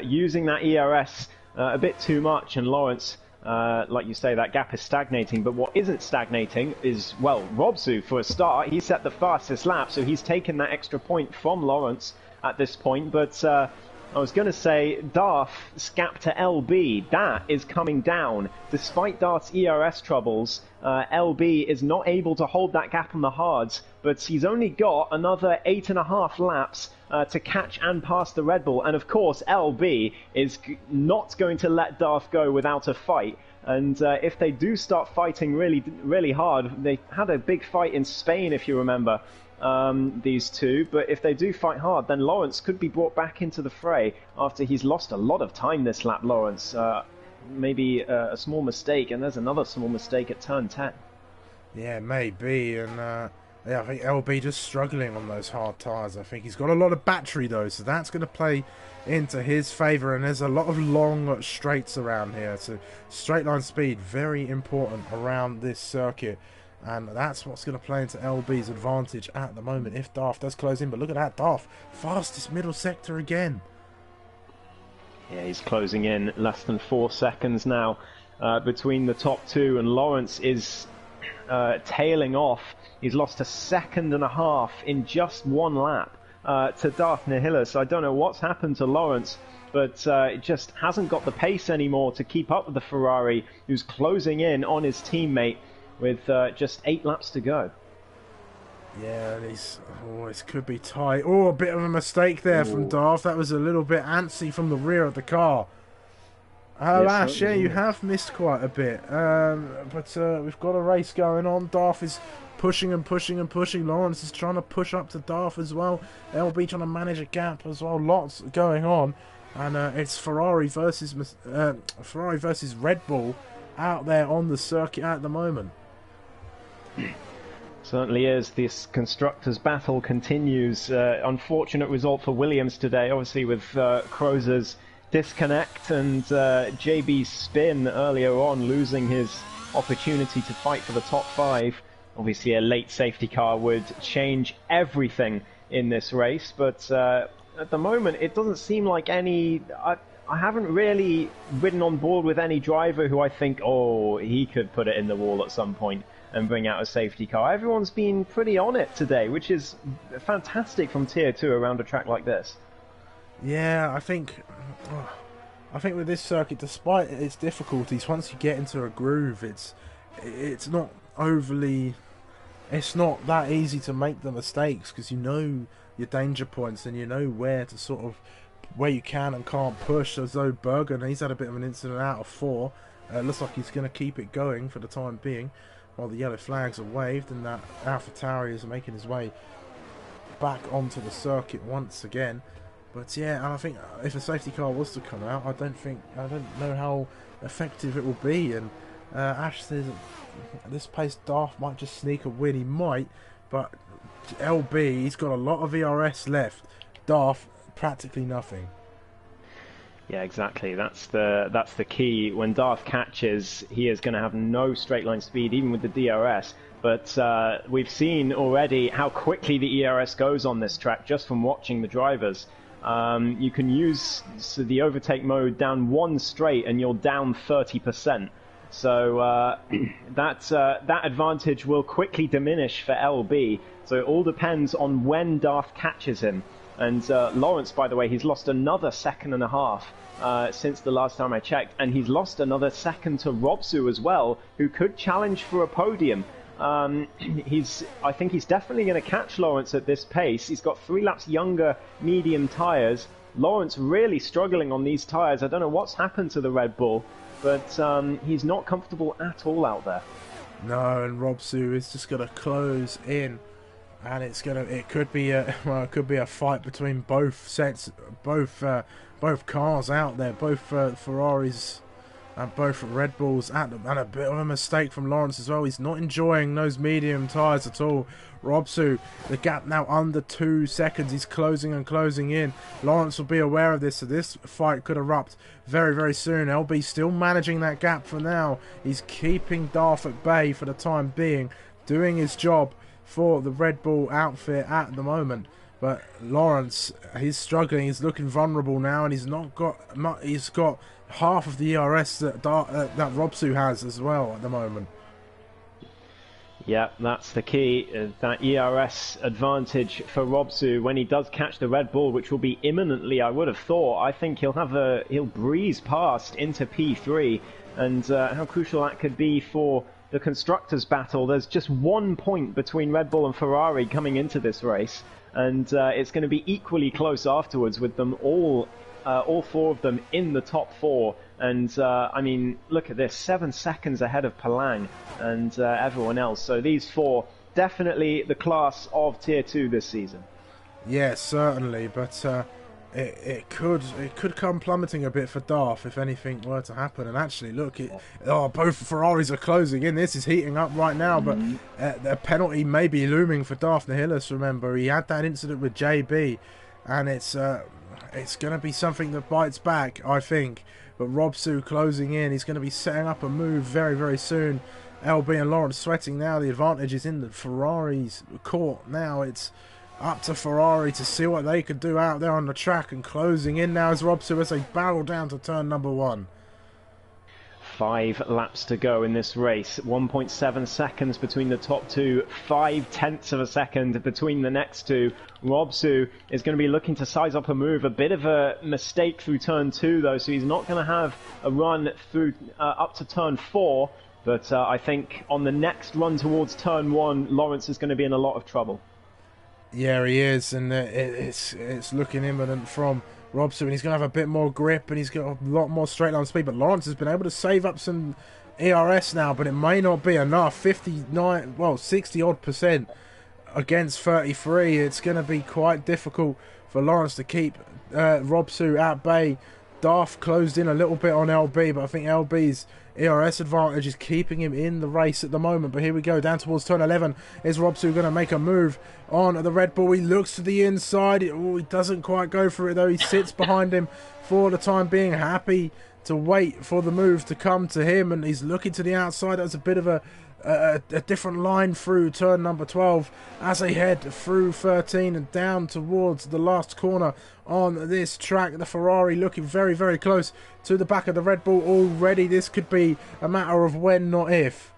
using that ERS a bit too much, and Lawrence, like you say, that gap is stagnating. But what isn't stagnating is, well, Robsu, for a start, he set the fastest lap, so he's taken that extra point from Lawrence at this point. But I was going to say, Darth's gap to LB, that is coming down. Despite Darth's ERS troubles, LB is not able to hold that gap on the hards, but he's only got another 8.5 laps to catch and pass the Red Bull. And of course, LB is not going to let Darth go without a fight. And if they do start fighting really hard, they had a big fight in Spain, if you remember, these two. But if they do fight hard, then Lawrence could be brought back into the fray after he's lost a lot of time this lap, Lawrence. Maybe a small mistake, and there's another small mistake at turn 10. Yeah, maybe, and yeah, I think LB just struggling on those hard tyres. I think he's got a lot of battery though, so that's going to play into his favour, and there's a lot of long straights around here, so straight line speed, very important around this circuit, and that's what's going to play into LB's advantage at the moment if Darth does close in. But look at that, Darth, fastest middle sector again. Yeah, he's closing in less than 4 seconds now between the top two, and Lawrence is tailing off. He's lost 1.5 seconds in just one lap to Darth Nihila, so I don't know what's happened to Lawrence, but it just hasn't got the pace anymore to keep up with the Ferrari, who's closing in on his teammate with just 8 laps to go. Yeah, this could be tight. Oh, a bit of a mistake there from Darth. That was a little bit antsy from the rear of the car. Oh, Ash, yeah, you have missed quite a bit. But we've got a race going on. Darth is pushing and pushing and pushing. Lawrence is trying to push up to Darth as well. LB trying to manage a gap as well. Lots going on. And it's Ferrari versus Red Bull out there on the circuit at the moment. So Certainly is. This constructors' battle continues. Unfortunate result for Williams today, obviously with Crozer's disconnect and JB's spin earlier on, losing his opportunity to fight for the top 5. Obviously a late safety car would change everything in this race, but at the moment it doesn't seem like any... I haven't really ridden on board with any driver who I think, oh, he could put it in the wall at some point and bring out a safety car. Everyone's been pretty on it today, which is fantastic from Tier 2 around a track like this. Yeah, I think with this circuit, despite its difficulties, once you get into a groove, it's not overly... It's not that easy to make the mistakes, because you know your danger points and you know where to sort of... where you can and can't push. As though Bergen, he's had a bit of an incident out of 4. Looks like he's going to keep it going for the time being, while the yellow flags are waved, and that AlphaTauri is making his way back onto the circuit once again. But yeah, and I think if a safety car was to come out, I don't know how effective it will be. And Ash says at this pace Darth might just sneak a win. He might, but LB, he's got a lot of ERS left. Darth, practically nothing. Yeah, exactly. That's the key. When Darth catches, he is going to have no straight line speed, even with the DRS. But we've seen already how quickly the ERS goes on this track just from watching the drivers. You can use the overtake mode down 1 straight and you're down 30%. So that advantage will quickly diminish for LB. So it all depends on when Darth catches him. And Lawrence, by the way, he's lost another 1.5 seconds since the last time I checked, and he's lost another second to Robsu as well, who could challenge for a podium. I think he's definitely going to catch Lawrence at this pace. He's got 3 laps younger medium tyres. Lawrence really struggling on these tyres. I don't know what's happened to the Red Bull, but he's not comfortable at all out there. No, and Robsu is just going to close in. And it could be a fight between both sets, both cars out there, both Ferraris and both Red Bulls, and a bit of a mistake from Lawrence as well. He's not enjoying those medium tyres at all. Robsu, the gap now under 2 seconds. He's closing and closing in. Lawrence will be aware of this, so this fight could erupt very, very soon. LB still managing that gap for now. He's keeping Darth at bay for the time being, doing his job for the Red Bull outfit at the moment. But Lawrence, he's struggling. He's looking vulnerable now, and he's got half of the ERS that Robsu has as well at the moment. Yeah, that's the key. That ERS advantage for Robsu when he does catch the Red Bull, which will be imminently, I would have thought. I think he'll breeze past into P3, and how crucial that could be for the constructors' battle. There's just 1 point between Red Bull and Ferrari coming into this race, and it's going to be equally close afterwards with them all 4 of them in the top 4. And I mean, look at this, 7 seconds ahead of Palang and everyone else. So these 4 definitely the class of Tier 2 this season. Yeah, certainly, but it could come plummeting a bit for Darth if anything were to happen. And actually, look, both Ferraris are closing in. This is heating up right now, but the penalty may be looming for Darth Nihilus. Remember, he had that incident with JB, and it's going to be something that bites back, I think. But Robsu closing in. He's going to be setting up a move very, very soon. LB and Lawrence sweating now. The advantage is in the Ferrari's court now. It's up to Ferrari to see what they can do out there on the track, and closing in now as Robsu as they barrel down to turn number 1. 5 laps to go in this race. 1.7 seconds between the top 2. 0.5 of a second between the next 2. Robsu is going to be looking to size up a move. A bit of a mistake through turn 2 though, so he's not going to have a run through up to turn 4. But I think on the next run towards turn 1, Lawrence is going to be in a lot of trouble. Yeah, he is, and it's looking imminent from Robsu, and he's going to have a bit more grip, and he's got a lot more straight line speed. But Lawrence has been able to save up some ERS now, but it may not be enough. 60 odd % against 33. It's going to be quite difficult for Lawrence to keep Robsu at bay. Darth closed in a little bit on LB, but I think LB's ERS advantage is keeping him in the race at the moment. But here we go, down towards turn 11. Is Robsu going to make a move on the Red Bull? He looks to the inside. Oh, he doesn't quite go for it though. He sits behind him for the time being, happy to wait for the move to come to him. And he's looking to the outside. That's a bit of a different line through turn number 12 as they head through 13 and down towards the last corner on this track. The Ferrari looking very, very close to the back of the Red Bull already. This could be a matter of when, not if.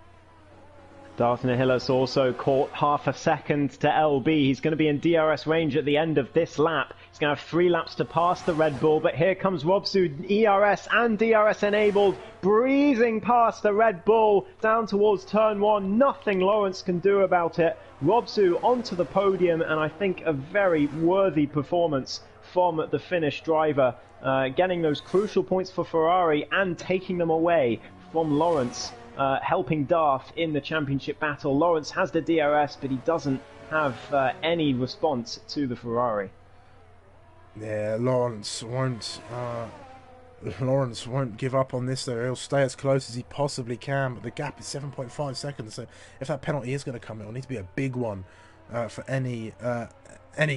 Darth Nihilus also caught half a second to LB. He's going to be in DRS range at the end of this lap. He's going to have 3 laps to pass the Red Bull, but here comes Robsu, ERS and DRS enabled, breezing past the Red Bull down towards turn 1. Nothing Lawrence can do about it. Robsu onto the podium, and I think a very worthy performance from the Finnish driver, getting those crucial points for Ferrari and taking them away from Lawrence. Helping Darth in the championship battle. Lawrence has the DRS, but he doesn't have any response to the Ferrari. Yeah, Lawrence won't give up on this though. He'll stay as close as he possibly can, but the gap is 7.5 seconds, so if that penalty is going to come, it'll need to be a big one for any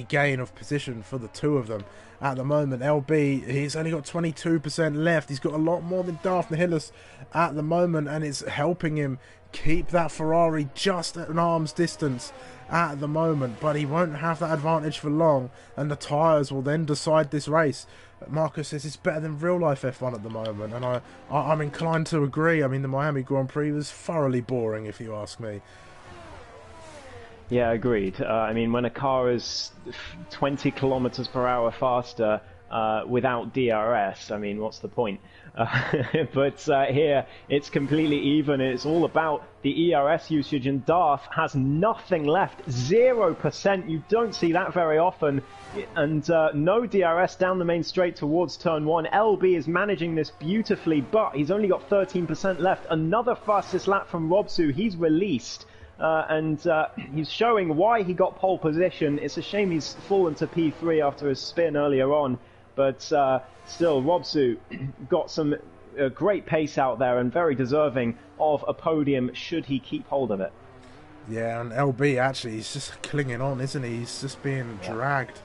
gain of position for the two of them. At the moment, LB, he's only got 22% left. He's got a lot more than Darth Nihilus at the moment, and it's helping him keep that Ferrari just at an arm's distance at the moment. But he won't have that advantage for long, and the tyres will then decide this race. Marcus says it's better than real-life F1 at the moment, and I'm inclined to agree. I mean, the Miami Grand Prix was thoroughly boring, if you ask me. Yeah, agreed. I mean, when a car is 20 kilometers per hour faster without DRS, I mean, what's the point? But here, it's completely even. It's all about the ERS usage, and Darth has nothing left. 0%. You don't see that very often. And no DRS down the main straight towards turn 1. LB is managing this beautifully, but he's only got 13% left. Another fastest lap from Robsu. He's released. And he's showing why he got pole position. It's a shame he's fallen to P3 after his spin earlier on, but still, Robsu got some great pace out there and very deserving of a podium should he keep hold of it. Yeah, and LB actually, he's just clinging on, isn't he? He's just being dragged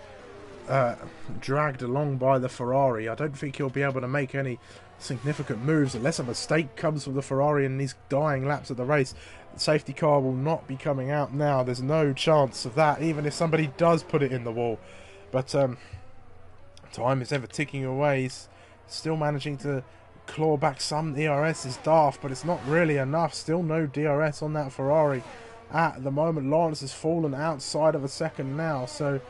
along by the Ferrari. I don't think he'll be able to make any significant moves unless a mistake comes from the Ferrari in these dying laps of the race. The safety car will not be coming out now. There's no chance of that, even if somebody does put it in the wall. But time is ever ticking away. He's still managing to claw back some DRS. Is Darth, but it's not really enough. Still no DRS on that Ferrari at the moment. Lawrence has fallen outside of a second now, so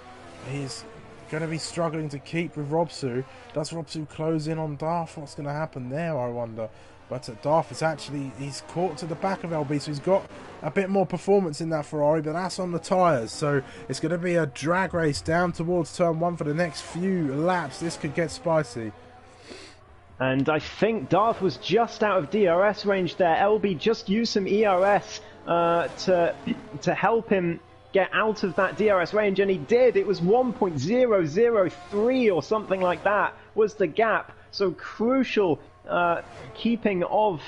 he's going to be struggling to keep with Robsu. Does Robsu close in on Darth? What's going to happen there, I wonder? But Darth is actually, he's caught to the back of LB, so he's got a bit more performance in that Ferrari, but that's on the tyres. So it's going to be a drag race down towards turn 1 for the next few laps. This could get spicy. And I think Darth was just out of DRS range there. LB just used some ERS to help him get out of that DRS range, and he did. It was 1.003 or something like that was the gap. So crucial keeping of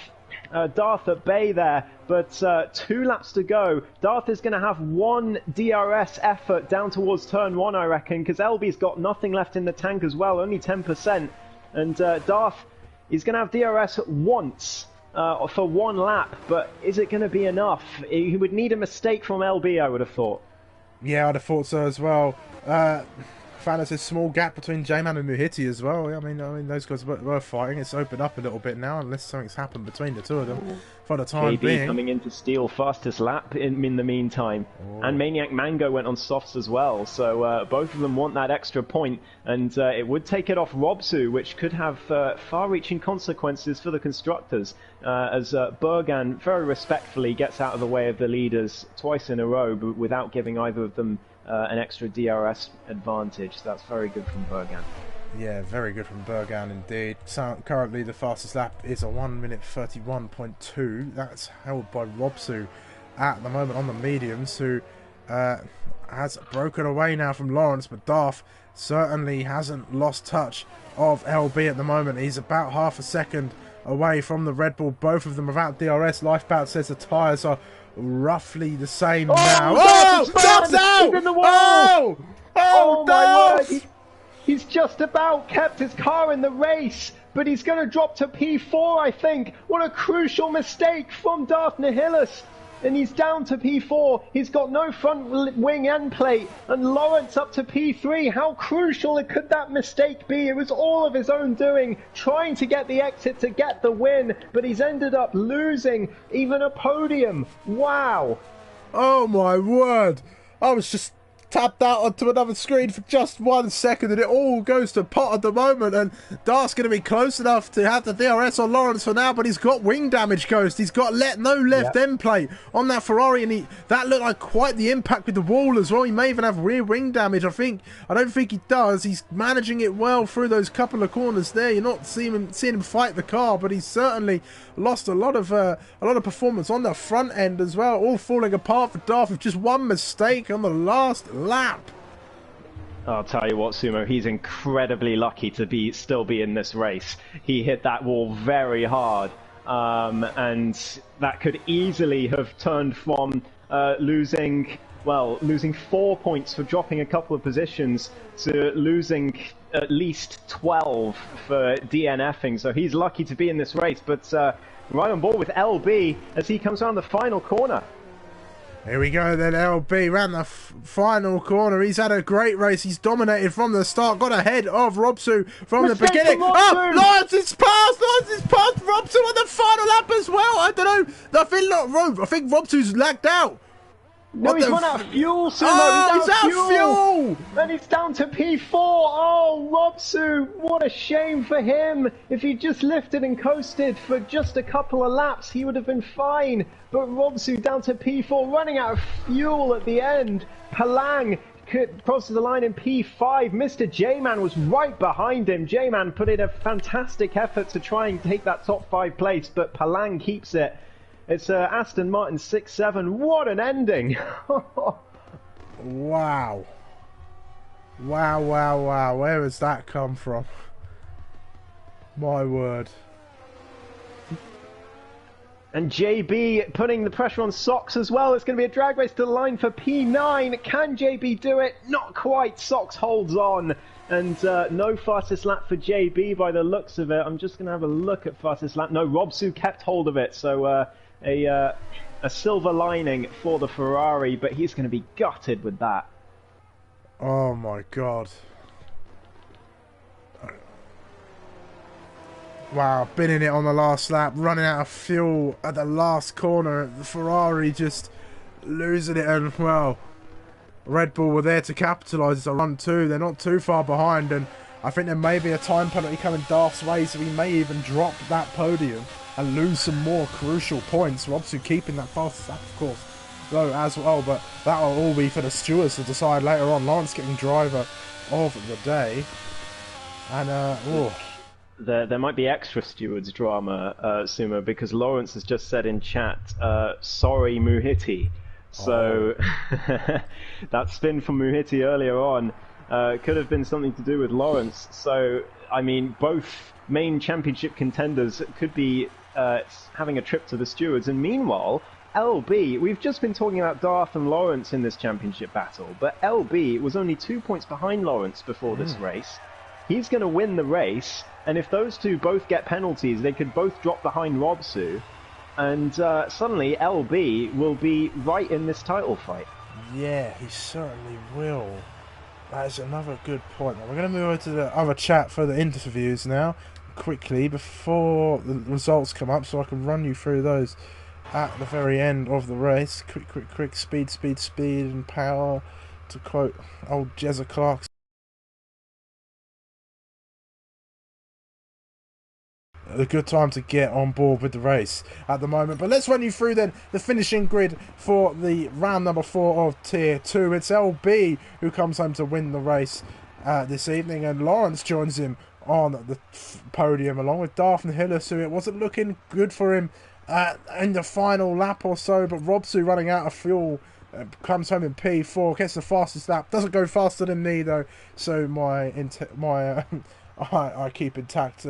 Darth at bay there, but 2 laps to go. Darth is going to have 1 DRS effort down towards turn 1, I reckon, because LB's got nothing left in the tank as well, only 10%. And Darth is going to have DRS once for 1 lap, but is it going to be enough? He would need a mistake from LB, I would have thought. Yeah, I'd have thought so as well. Found there's a small gap between J-Man and Muhiti as well. I mean, those guys were fighting. It's opened up a little bit now, unless something's happened between the two of them for the time being. coming in to steal fastest lap in the meantime. Oh. And Maniac Mango went on softs as well, so both of them want that extra point, and it would take it off Robsu, which could have far-reaching consequences for the constructors, as Bergan very respectfully gets out of the way of the leaders twice in a row, but without giving either of them an extra DRS advantage. So that's very good from Bergan. Yeah, very good from Bergan indeed. So currently the fastest lap is a 1 minute 31.2. That's held by Robsu at the moment on the mediums, who has broken away now from Lawrence, but Darth certainly hasn't lost touch of LB at the moment. He's about half a second away from the Red Bull. Both of them without DRS. Lifebout says the tyres are roughly the same now. Oh! Duff's out! He's in the wall! Oh! Oh, my Duff! word! He's just about kept his car in the race, but he's going to drop to P4, I think. What a crucial mistake from Darth Nihilus. And he's down to P4. He's got no front wing end plate. And Lawrence up to P3. How crucial could that mistake be? It was all of his own doing, trying to get the exit to get the win. But he's ended up losing even a podium. Wow. Oh my word. I was just tapped out onto another screen for just 1 second and it all goes to pot at the moment, and Darth's going to be close enough to have the DRS on Lawrence for now, but he's got wing damage, Ghost. He's got no left end plate on that Ferrari, and that looked like quite the impact with the wall as well. He may even have rear wing damage. I don't think he does. He's managing it well through those couple of corners there. You're not seeing him fight the car, but he's certainly lost a lot of performance on the front end as well, all falling apart for Darth with just one mistake on the last lap. I'll tell you what, Sumo, he's incredibly lucky to still be in this race. He hit that wall very hard, and that could easily have turned from losing 4 points for dropping a couple of positions to losing at least 12 for DNFing. So he's lucky to be in this race, but right on board with LB as he comes around the final corner. Here we go then, LB round the final corner. He's had a great race. He's dominated from the start. Got ahead of Robsu from the beginning. Oh, Lawrence is passed! Robsu on the final lap as well. I don't know. I think Robsu's lagged out. No, he's run out of fuel, Sumo. Oh, he's out of fuel! And he's down to P4. Oh, Robsu, what a shame for him. If he just lifted and coasted for just a couple of laps, he would have been fine. But Robsu down to P4, running out of fuel at the end. Palang crosses the line in P5. Mr. J-Man was right behind him. J-Man put in a fantastic effort to try and take that top 5 place, but Palang keeps it. It's Aston Martin 6-7. What an ending! Wow. Wow. Where has that come from? My word. And JB putting the pressure on Sox as well. It's going to be a drag race to the line for P9. Can JB do it? Not quite. Sox holds on. And no fastest lap for JB by the looks of it. I'm just going to have a look at fastest lap. No, Robsu kept hold of it. So a silver lining for the Ferrari, but he's going to be gutted with that. Oh my god. Wow, been in it on the last lap, running out of fuel at the last corner. The Ferrari just losing it, and well, Red Bull were there to capitalise. It's a run two. They're not too far behind, and I think there may be a time penalty coming Darth's way, so he may even drop that podium and lose some more crucial points. Robsu keeping that fastest lap, of course, though, as well, but that will all be for the stewards to decide later on. Lawrence getting driver of the day, and There might be extra stewards drama, Sumo, because Lawrence has just said in chat, sorry Muhiti. So that spin from Muhiti earlier on could have been something to do with Lawrence. So, I mean, both main championship contenders could be having a trip to the stewards. And meanwhile, LB, we've just been talking about Darth and Lawrence in this championship battle, but LB was only 2 points behind Lawrence before this race. He's going to win the race, and if those two both get penalties, they could both drop behind Robsu, and suddenly LB will be right in this title fight. Yeah, he certainly will. That is another good point. Now, we're going to move over to the other chat for the interviews now, quickly, before the results come up, so I can run you through those at the very end of the race. Quick, speed, and power, to quote old Jezza Clark. A good time to get on board with the race at the moment. But let's run you through then the finishing grid for the round number 4 of Tier 2. It's LB who comes home to win the race this evening, and Lawrence joins him on the podium along with Darth Nihilus, who it wasn't looking good for him in the final lap or so, but Robsu running out of fuel comes home in P4, gets the fastest lap, doesn't go faster than me though, so my I keep intact,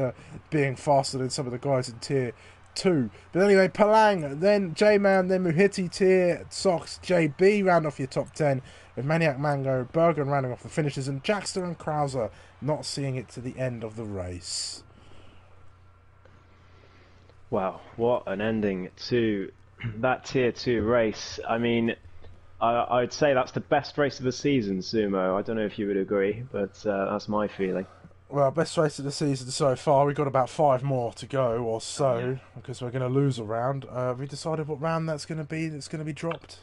being faster than some of the guys in tier 2. But anyway, Palang, then J-Man, then Muhiti tier, Sox, JB round off your top 10, with Maniac Mango, Bergen rounding off the finishers, and Jackster and Krauser not seeing it to the end of the race. Wow, what an ending to that tier 2 race. I mean, I'd say that's the best race of the season, Sumo. I don't know if you would agree, but that's my feeling. Well, best race of the season so far. We've got about 5 more to go or so, because we're going to lose a round. Have we decided what round that's going to be dropped?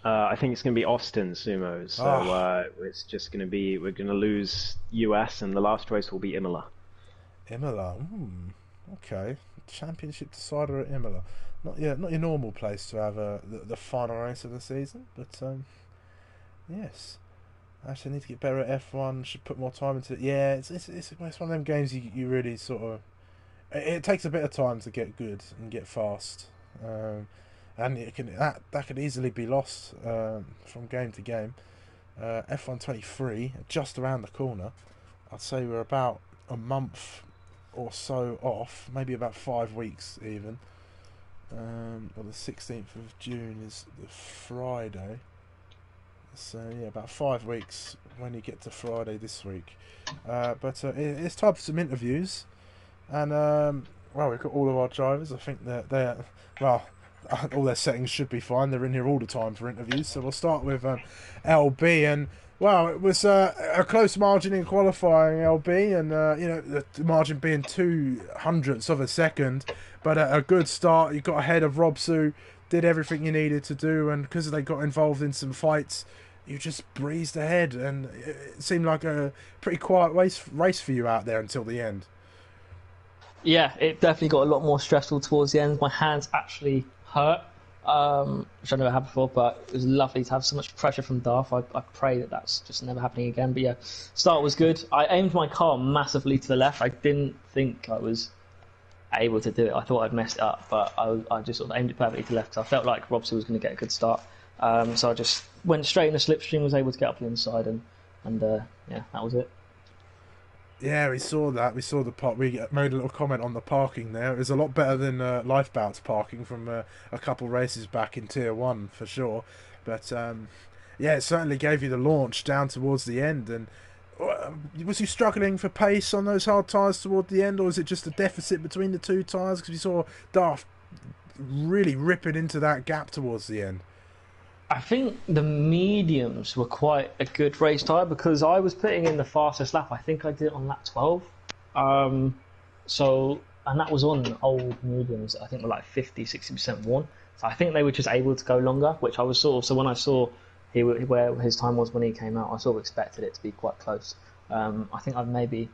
I think it's going to be Austin, Sumo. So it's just going to be, we're going to lose US, and the last race will be Imola. Imola, okay. Championship decider at Imola. Not your normal place to have the final race of the season, but yes. Actually, I need to get better at F1. Should put more time into it. Yeah, it's one of them games you really sort of. It takes a bit of time to get good and get fast, and that could easily be lost from game to game. F1 23 just around the corner. I'd say we're about a month or so off, maybe about 5 weeks even. Well, the 16th of June is the Friday. So yeah, about 5 weeks when you get to Friday this week. But it's time for some interviews, and well, we've got all of our drivers. I think that they're all their settings should be fine. They're in here all the time for interviews. So we'll start with LB, and well, it was a close margin in qualifying, LB, and the margin being 0.02 of a second, but a good start. You got ahead of Robsu, did everything you needed to do, and because they got involved in some fights, you just breezed ahead, and it seemed like a pretty quiet race for you out there until the end. Yeah, it definitely got a lot more stressful towards the end. My hands actually hurt, which I never had before, but it was lovely to have so much pressure from Darth. I pray that that's just never happening again. But yeah, start was good. I aimed my car massively to the left. I didn't think I was able to do it. I thought I'd messed it up, but I just sort of aimed it perfectly to the left. So I felt like Robson was going to get a good start. So I just went straight in the slipstream, was able to get up the inside, and yeah, that was it. Yeah, we saw that. We saw the park. We made a little comment on the parking there. It was a lot better than Lifebout's parking from a couple races back in Tier 1, for sure. But, yeah, it certainly gave you the launch down towards the end. And was you struggling for pace on those hard tyres toward the end, or was it just a deficit between the two tyres? Because we saw Darth really ripping into that gap towards the end. I think the mediums were quite a good race tyre, because I was putting in the fastest lap. I think I did it on lap 12. And that was on old mediums. I think were like 50-60% worn. So I think they were just able to go longer, which I was sort of. So when I saw where his time was when he came out, I sort of expected it to be quite close. I think I've maybe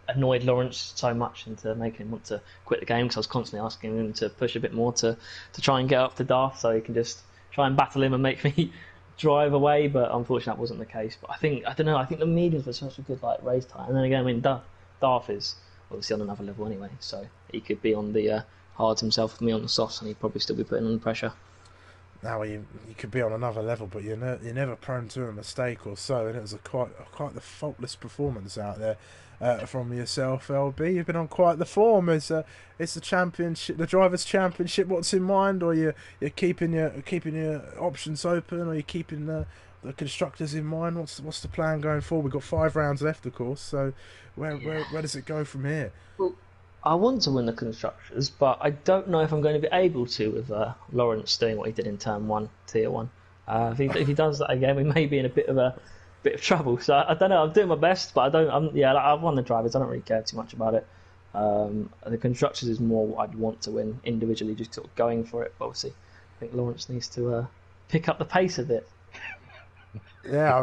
annoyed Lawrence so much into making him want to quit the game, because I was constantly asking him to push a bit more to try and get up to Darth so he can just try and battle him and make me drive away, but unfortunately that wasn't the case. But I don't know, I think the mediums were such a good race time. And then again, I mean, Darth is obviously on another level anyway, so he could be on the hards himself with me on the softs, and he'd probably still be putting on the pressure. Now you could be on another level, but you're never prone to a mistake or so, and it was quite the faultless performance out there from yourself, LB. You've been on quite the form. It's the championship, the drivers' championship. What's in mind, or you're keeping your options open, or you're keeping the constructors in mind? What's the plan going forward? We've got 5 rounds left, of course. So where does it go from here? Well, I want to win the constructors, but I don't know if I'm going to be able to with Lawrence doing what he did in Turn 1, Tier 1. If he does that again, we may be in a bit of trouble. So I don't know. I'm doing my best, but I've won the drivers. I don't really care too much about it. The constructors is more what I'd want to win individually, just sort of going for it. But obviously, I think Lawrence needs to pick up the pace a bit. Yeah,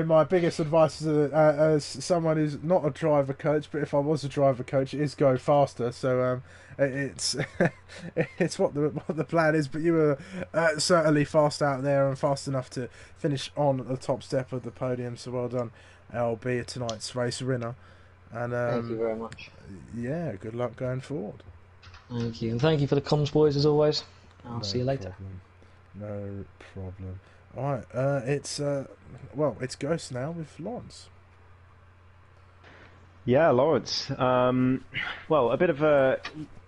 my biggest advice as someone who's not a driver coach, but if I was a driver coach, is go faster. So it's it's what the plan is. But you were certainly fast out there and fast enough to finish on the top step of the podium. So well done, LB, tonight's race winner. And thank you very much. Yeah, good luck going forward. Thank you, and thank you for the comms, boys, as always. I'll see you later. No problem. Right, it's Ghost now with Lawrence. Yeah, Lawrence. Well, a bit of a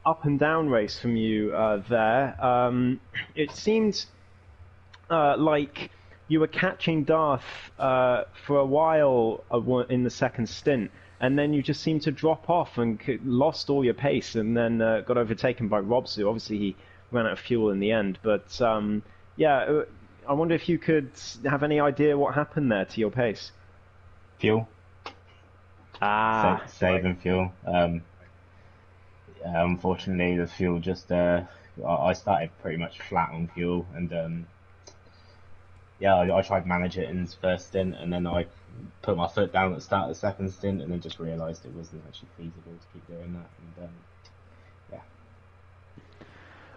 up and down race from you there. It seemed like you were catching Darth for a while in the second stint, and then you just seemed to drop off and lost all your pace, and then got overtaken by Robsu. Obviously, he ran out of fuel in the end, but yeah, I wonder if you could have any idea what happened there to your pace. Fuel. Ah, Saving fuel. Unfortunately, the fuel just. I started pretty much flat on fuel, and yeah, I tried to manage it in the first stint, and then I put my foot down at the start of the second stint, and then just realised it wasn't actually feasible to keep doing that. And yeah.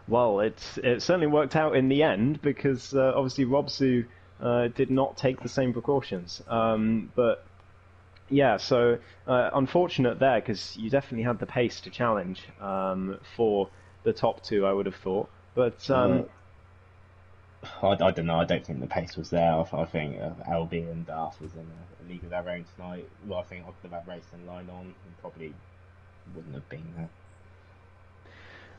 well, it certainly worked out in the end because obviously Robsu did not take the same precautions. But yeah, so unfortunate there because you definitely had the pace to challenge for the top two, I would have thought. But I don't know. I don't think the pace was there. I think LB and Darth was in a league of their own tonight. Well, I think I could have had racing line on and probably wouldn't have been there.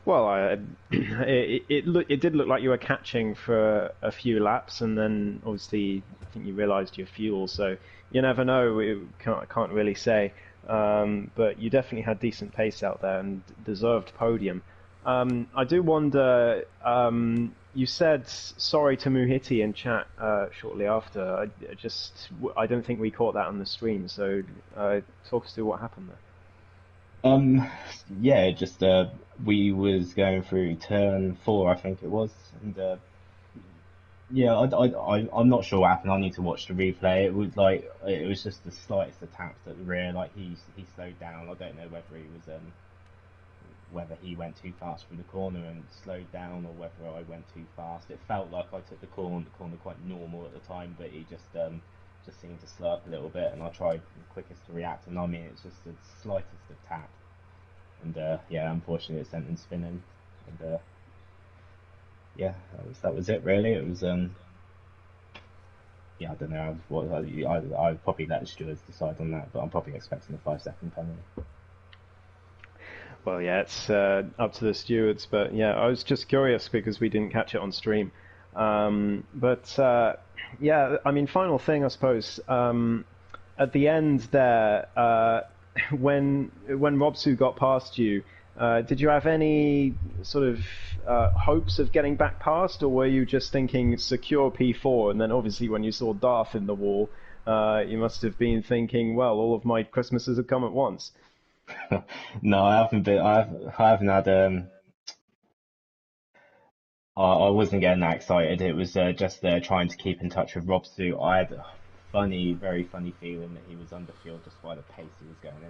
well, it did look like you were catching for a few laps, and then obviously I think you realised your fuel. So you never know. I can't really say. But you definitely had decent pace out there and deserved podium. I do wonder. You said sorry to Muhiti in chat shortly after. I don't think we caught that on the stream. So talk us through what happened there. Yeah, just we was going through turn 4, I think it was, and yeah, I'm not sure what happened. I need to watch the replay. It was just the slightest attacks at the rear. Like he slowed down. I don't know whether he went too fast through the corner and slowed down, or whether I went too fast. It felt like I took the corner quite normal at the time, but he just seemed to slow up a little bit, and I tried the quickest to react, and I mean it's just the slightest of tap, and yeah, unfortunately it sent him spinning, and yeah, that was it really. It was yeah, I don't know I probably let the stewards decide on that, but I'm probably expecting a 5-second penalty. Well, yeah, it's up to the stewards, but yeah, I was just curious because we didn't catch it on stream. But yeah, I mean, final thing, I suppose. At the end there, when Robsu got past you, did you have any sort of hopes of getting back past, or were you just thinking secure P4? And then obviously when you saw Darth in the wall, you must have been thinking, well, all of my Christmases have come at once. No, I haven't been. I haven't had. I wasn't getting that excited. It was just trying to keep in touch with Robsu. I had a very funny feeling that he was under fuel just by the pace he was going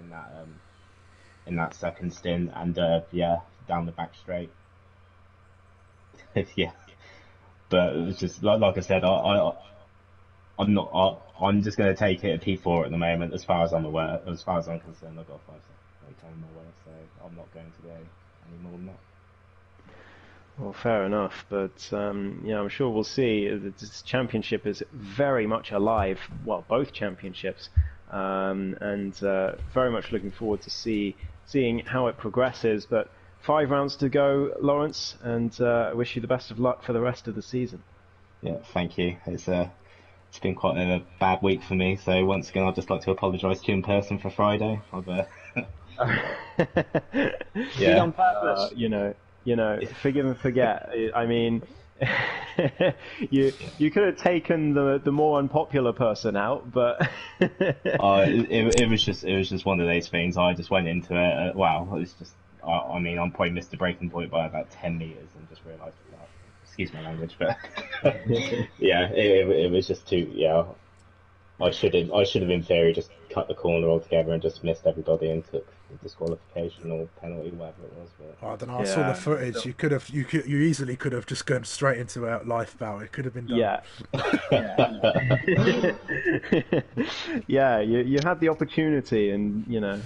in that second stint, and yeah, down the back straight. Yeah, but it was just like I said. I'm not. I'm just going to take it at P4 at the moment, as far as I'm aware. As far as I'm concerned, I've got 5 seconds on my way, so I'm not going to go any more than that. Well, fair enough, but yeah, I'm sure we'll see. This championship is very much alive. Well, both championships, and very much looking forward to seeing how it progresses. But 5 rounds to go, Lawrence, and I wish you the best of luck for the rest of the season. Yeah, thank you. It's been quite a bad week for me, so once again I'd just like to apologise to you in person for Friday. Yeah. On purpose. You know, forgive and forget. I mean, you could have taken the more unpopular person out, but it was just one of those things. I just went into it. Wow, it's just. I mean, I'm probably missed the breaking point by about 10 meters and just realised. Excuse my language, but yeah, it was just too. Yeah, I should have in theory just cut the corner altogether and just missed everybody and took disqualification or penalty, whatever it was. But I don't know. I saw the footage. You easily could have just gone straight into a life bout. It could have been done. Yeah. Yeah, you had the opportunity, and no,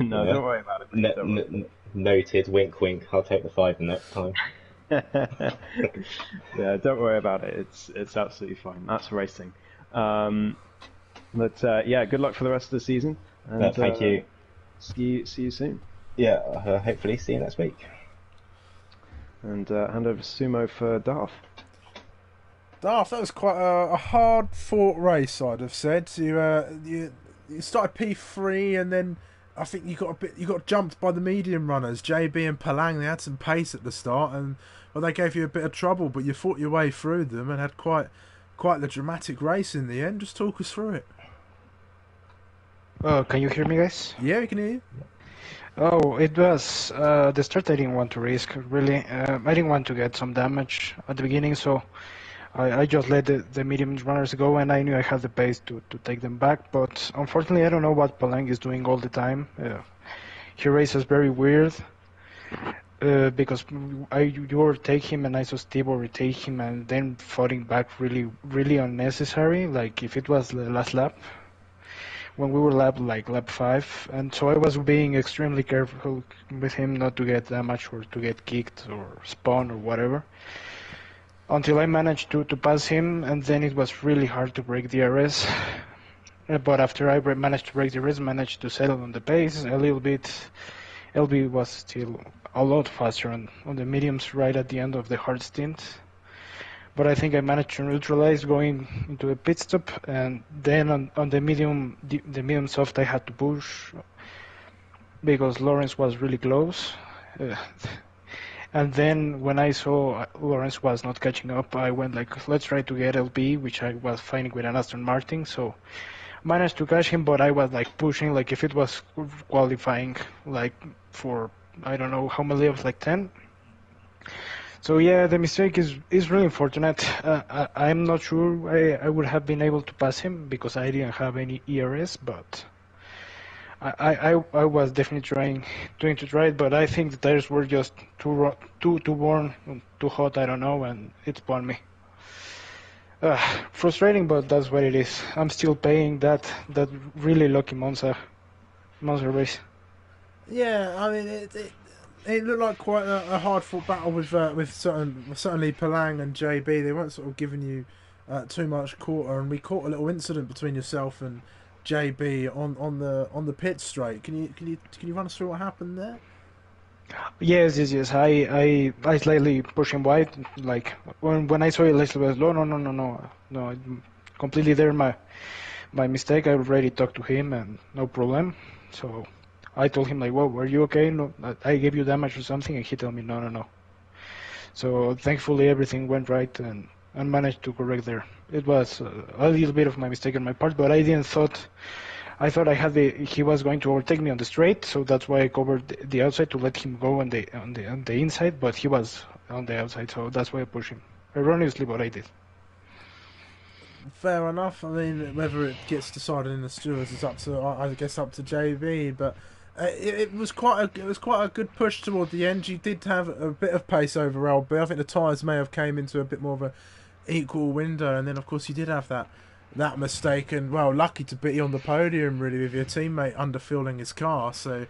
don't worry about it. Noted. Wink, wink. I'll take the 5 the next time. Yeah, don't worry about it. It's absolutely fine. That's racing. But yeah, good luck for the rest of the season. And Thank you. See you soon. Yeah, hopefully see you next week. And hand over to Sumo for Darth. Darth, that was quite a hard-fought race, I'd have said. You started P3, and then I think you got jumped by the medium runners, JB and Palang. They had some pace at the start, and well, they gave you a bit of trouble, but you fought your way through them and had quite the dramatic race in the end. Just talk us through it. Can you hear me, guys? Yeah, we can hear you. Oh, it was the start. I didn't want to risk really. I didn't want to get some damage at the beginning, so I just let the medium runners go, and I knew I had the pace to take them back. But unfortunately, I don't know what Palang is doing all the time. He races very weird because you overtake him, and I saw Steve overtake him, and then fighting back really unnecessary. Like if it was the last lap. When we were lap 5, and so I was being extremely careful with him not to get damaged or to get kicked or spawn or whatever, until I managed to pass him, and then it was really hard to break the RS. But after I managed to break the RS, managed to settle on the pace a little bit. LB was still a lot faster on the mediums right at the end of the hard stint. But I think I managed to neutralize going into a pit stop, and then on the medium soft I had to push because Lawrence was really close. And then when I saw Lawrence was not catching up, I went like, let's try to get LB, which I was fighting with an Aston Martin. So managed to catch him, but I was like pushing like if it was qualifying like for I don't know how many laps, like 10. So yeah, the mistake is really unfortunate. I'm not sure I would have been able to pass him because I didn't have any ERS, but I was definitely trying to try it. But I think the tires were just too warm, too hot. I don't know, and it spun me. Frustrating, but that's what it is. I'm still paying that really lucky Monza race. Yeah, I mean it looked like quite a hard-fought battle with certainly Palang and JB. They weren't sort of giving you too much quarter, and we caught a little incident between yourself and JB on the pit straight. Can you run us through what happened there? Yes. I slightly pushed him wide. Like when I saw it, like, no, completely there. My mistake. I already talked to him, and no problem. So I told him like, "Whoa, were you okay? No, I gave you damage or something," and he told me, "No." So thankfully everything went right and managed to correct there. It was a little bit of my mistake on my part, but I thought he was going to overtake me on the straight, so that's why I covered the outside to let him go on the inside, but he was on the outside, so that's why I pushed him. Erroneously, but I did. Fair enough. I mean, whether it gets decided in the stewards is up to, I guess, up to JB, but it was quite a good push toward the end. You did have a bit of pace over LB. I think the tyres may have came into a bit more of a equal window, and then of course you did have that mistake, and well, lucky to be on the podium really with your teammate underfueling his car. So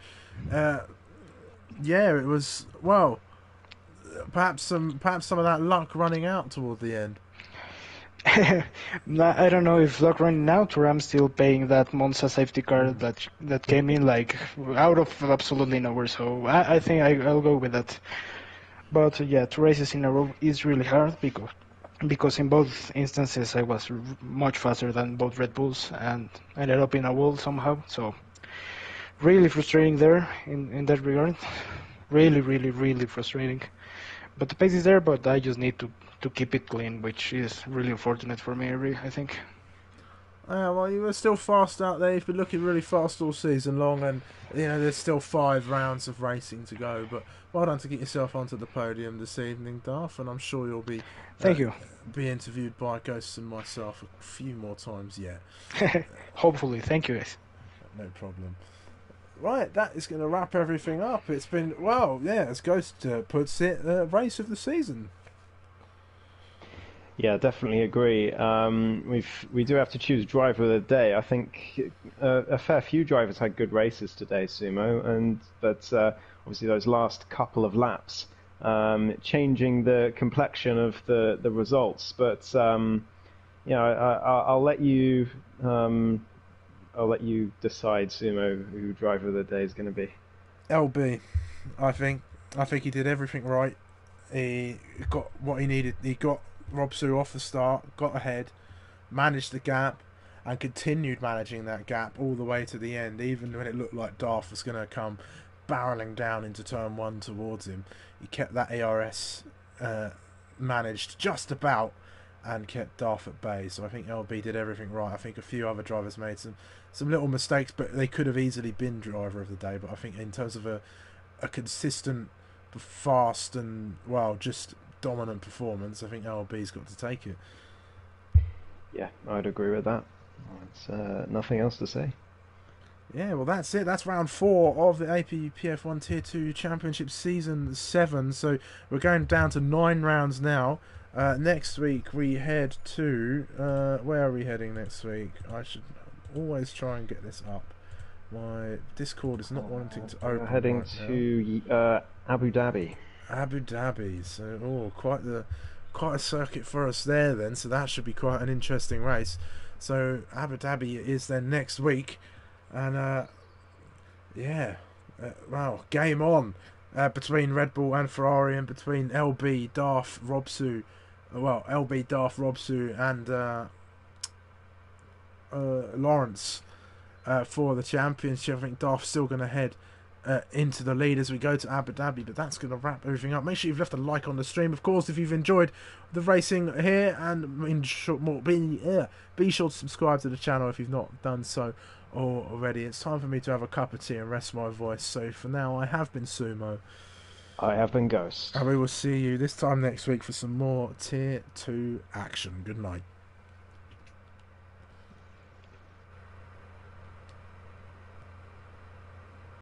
yeah, it was, well, perhaps some of that luck running out toward the end. I don't know if luck running out, or I'm still paying that Monza safety car that came in like out of absolutely nowhere. So I think I'll go with that. But yeah, 2 races in a row is really hard because in both instances I was much faster than both Red Bulls and ended up in a wall somehow. So really frustrating there in that regard. Really frustrating. But the pace is there, but I just need to keep it clean, which is really unfortunate for me, I think. Well, you were still fast out there. You've been looking really fast all season long, and there's still 5 rounds of racing to go. But well done to get yourself onto the podium this evening, Darth, and I'm sure you'll be thank you. Be interviewed by Ghosts and myself a few more times yet. Hopefully, thank you, guys. No problem. Right, that is going to wrap everything up. It's been, well, yeah, as Ghost puts it, race of the season. Yeah, definitely agree. We do have to choose driver of the day. I think a fair few drivers had good races today, Sumo, but obviously those last couple of laps changing the complexion of the results. But I'll let you decide, Sumo, who driver of the day is going to be. LB, I think he did everything right. He got what he needed. He got Robsu off the start, got ahead, managed the gap, and continued managing that gap all the way to the end, even when it looked like Darth was going to come barreling down into turn 1 towards him. He kept that ARS managed just about and kept Darth at bay. So I think LB did everything right. I think a few other drivers made some little mistakes, but they could have easily been driver of the day. But I think in terms of a consistent, fast and, well, just dominant performance, I think LB's got to take it. Yeah, I'd agree with that. It's nothing else to say. Yeah, well, that's it. That's round 4 of the APPF1 Tier 2 Championship Season 7. So we're going down to 9 rounds now. Next week we head to... where are we heading next week? I should always try and get this up. My Discord is not wanting to open. We're heading to Abu Dhabi. Abu Dhabi. So, quite a circuit for us there then. So that should be quite an interesting race. So Abu Dhabi is then next week. And well, game on between Red Bull and Ferrari, and between LB, Darth, Robsu, LB, Darth, Robsu, and Lawrence for the championship. I think Darth's still going to head into the lead as we go to Abu Dhabi, but that's going to wrap everything up. Make sure you've left a like on the stream, of course, if you've enjoyed the racing here, and be sure to subscribe to the channel if you've not done so already. It's time for me to have a cup of tea and rest my voice. So for now, I have been Sumo. I have been Ghost. And we will see you this time next week for some more Tier 2 action. Good night.